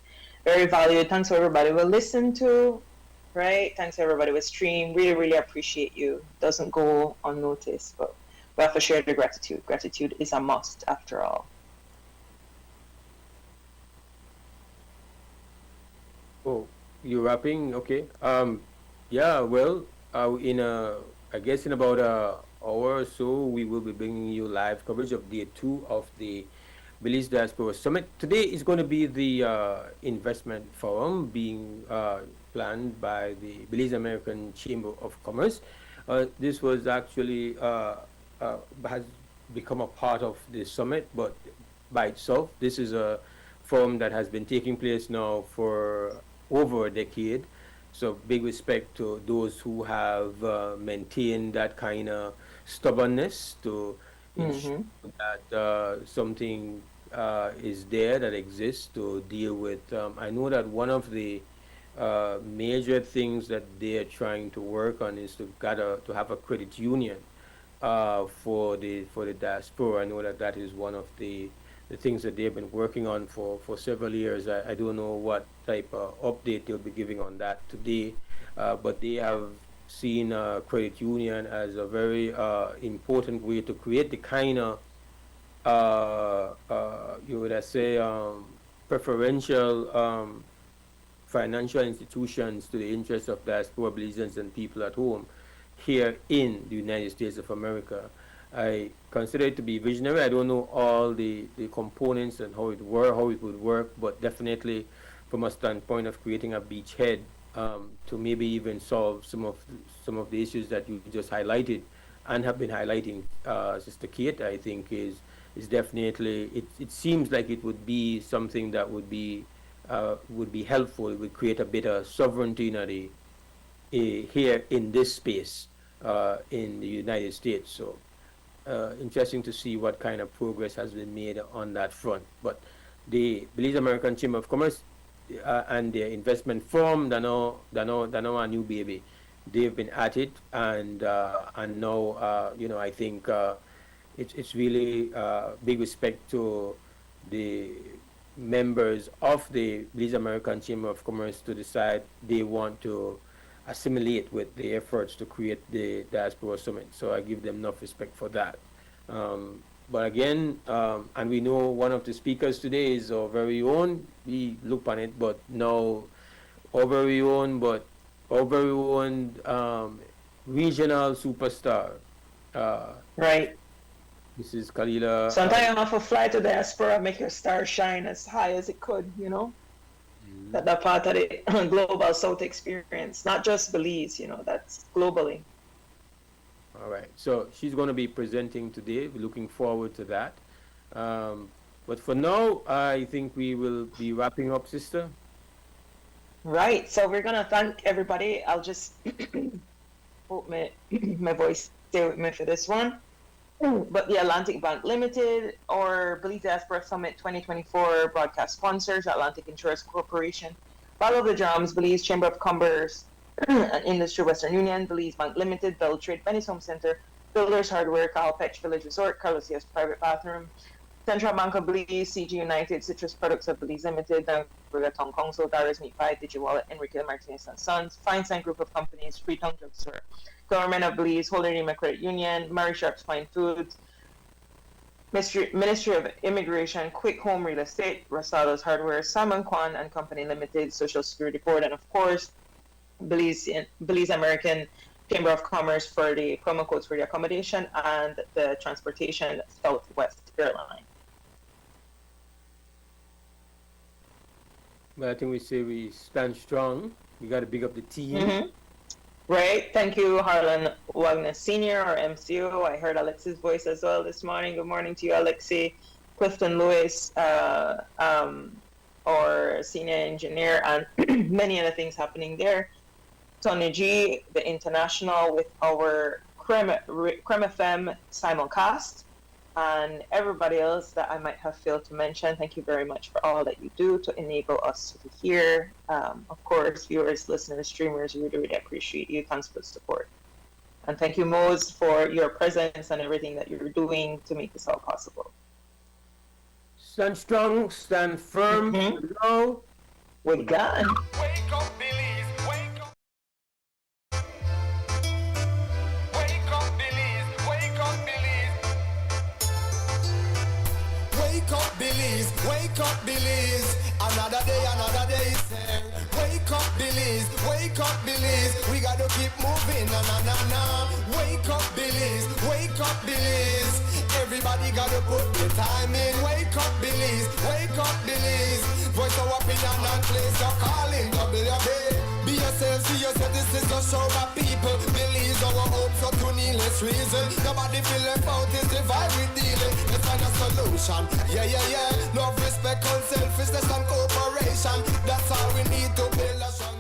Speaker 2: Very valued. Thanks to everybody we listened to. Right? Thanks to everybody we stream. Really, really appreciate you. Doesn't go unnoticed, but we have to share the gratitude. Gratitude is a must after all.
Speaker 10: Oh, you're wrapping? Okay. Yeah, well, I guess in about an hour or so, we will be bringing you live coverage of day 2 of the Belize Diaspora Summit. Today is going to be the investment forum being planned by the Belize American Chamber of Commerce. This was actually has become a part of the summit, but by itself. This is a forum that has been taking place now for over a decade. So big respect to those who have maintained that kind of stubbornness to ensure that something is there that exists to deal with. I know that one of the major things that they are trying to work on is to have a credit union for the diaspora. I know that is one of the things that they've been working on for several years. I don't know what type of update they'll be giving on that today, but they have seen credit union as a very important way to create the kind of you would say preferential financial institutions to the interests of diaspora Belizeans and people at home here in the United States of America. I consider it to be visionary. I don't know all the components and how it would work, but definitely from a standpoint of creating a beachhead to maybe even solve some of the issues that you just highlighted and have been highlighting, Sister Kate, I think is definitely, it seems like it would be something that would be helpful. It would create a better sovereignty here in this space in the United States. So interesting to see what kind of progress has been made on that front. But the Belize American Chamber of Commerce and their investment firm, they're now a new baby. They've been at it, and now I think it's really big respect to the members of the Belize American Chamber of Commerce to decide they want to assimilate with the efforts to create the Diaspora Summit. So I give them enough respect for that. But again, and we know one of the speakers today is our very own, we look on it, but now our very own regional superstar.
Speaker 2: Right.
Speaker 10: This is Kalila.
Speaker 2: Sometimes you have to fly to Diaspora, make your star shine as high as it could, That part of the global South experience, not just Belize, that's globally.
Speaker 10: All right. So she's going to be presenting today. We're looking forward to that. But for now, I think we will be wrapping up, sister.
Speaker 2: Right. So we're going to thank everybody. I'll just hope my voice stay with me for this one. But the Atlantic Bank Limited or Belize Diaspora Summit 2024 broadcast sponsors, Atlantic Insurance Corporation, Battle of the Drums, Belize Chamber of Commerce and Industry Western Union, Belize Bank Limited, Bell Trade, Venice Home Center, Builders Hardware, Calpech Village Resort, Carlos Diaz Private Bathroom, Central Bank of Belize, CG United, Citrus Products of Belize Limited, Danbuga Town Council, Darius Meat Pie, DigiWallet, Enrique Martinez and Sons, Feinstein Group of Companies, Freetown Drugstore, Government of Belize, Holy Rima Credit Union, Murray Sharp's Fine Foods, Ministry of Immigration, Quick Home Real Estate, Rosado's Hardware, Simon Kwan and Company Limited, Social Security Board, and of course, Belize American Chamber of Commerce for the promo codes for the accommodation and the transportation, Southwest Airline.
Speaker 10: But I think we say we stand strong. We got to big up the team.
Speaker 2: Mm-hmm. Right. Thank you, Harlan Wagner Sr. or MCO. I heard Alex's voice as well this morning. Good morning to you, Alexi. Clifton Lewis, or senior engineer, and many other things happening there. Tony G, the international with our Creme FM simulcast. and everybody else that I might have failed to mention, thank you very much for all that you do to enable us to be here. Of course, viewers, listeners, streamers, we really appreciate you. Thanks for the support. And thank you, Mose, for your presence and everything that you're doing to make this all possible.
Speaker 10: Stand strong, stand firm. Hello.
Speaker 2: With God.
Speaker 16: Wake up, Belize. Wake up. Wake up, Belize. Wake up, Belize. Wake up, Belize. Wake up, Belize. Another day is here. Wake up, Belize. Wake up, Belize. We gotta keep moving. Na na na na. Wake up, Belize. Wake up, Belize. Everybody gotta put the time in. Wake up, Belize. Wake up, Belize. Voice our opinion and place your calling. WB. Be yourself, see yourself. This is the show of people. Belize our hopes up to needless reason. Nobody feel left out is the vibe we dealing. Let's find a solution. Yeah, yeah, yeah. Love, respect, and selfishness and cooperation. That's all we need to build a strong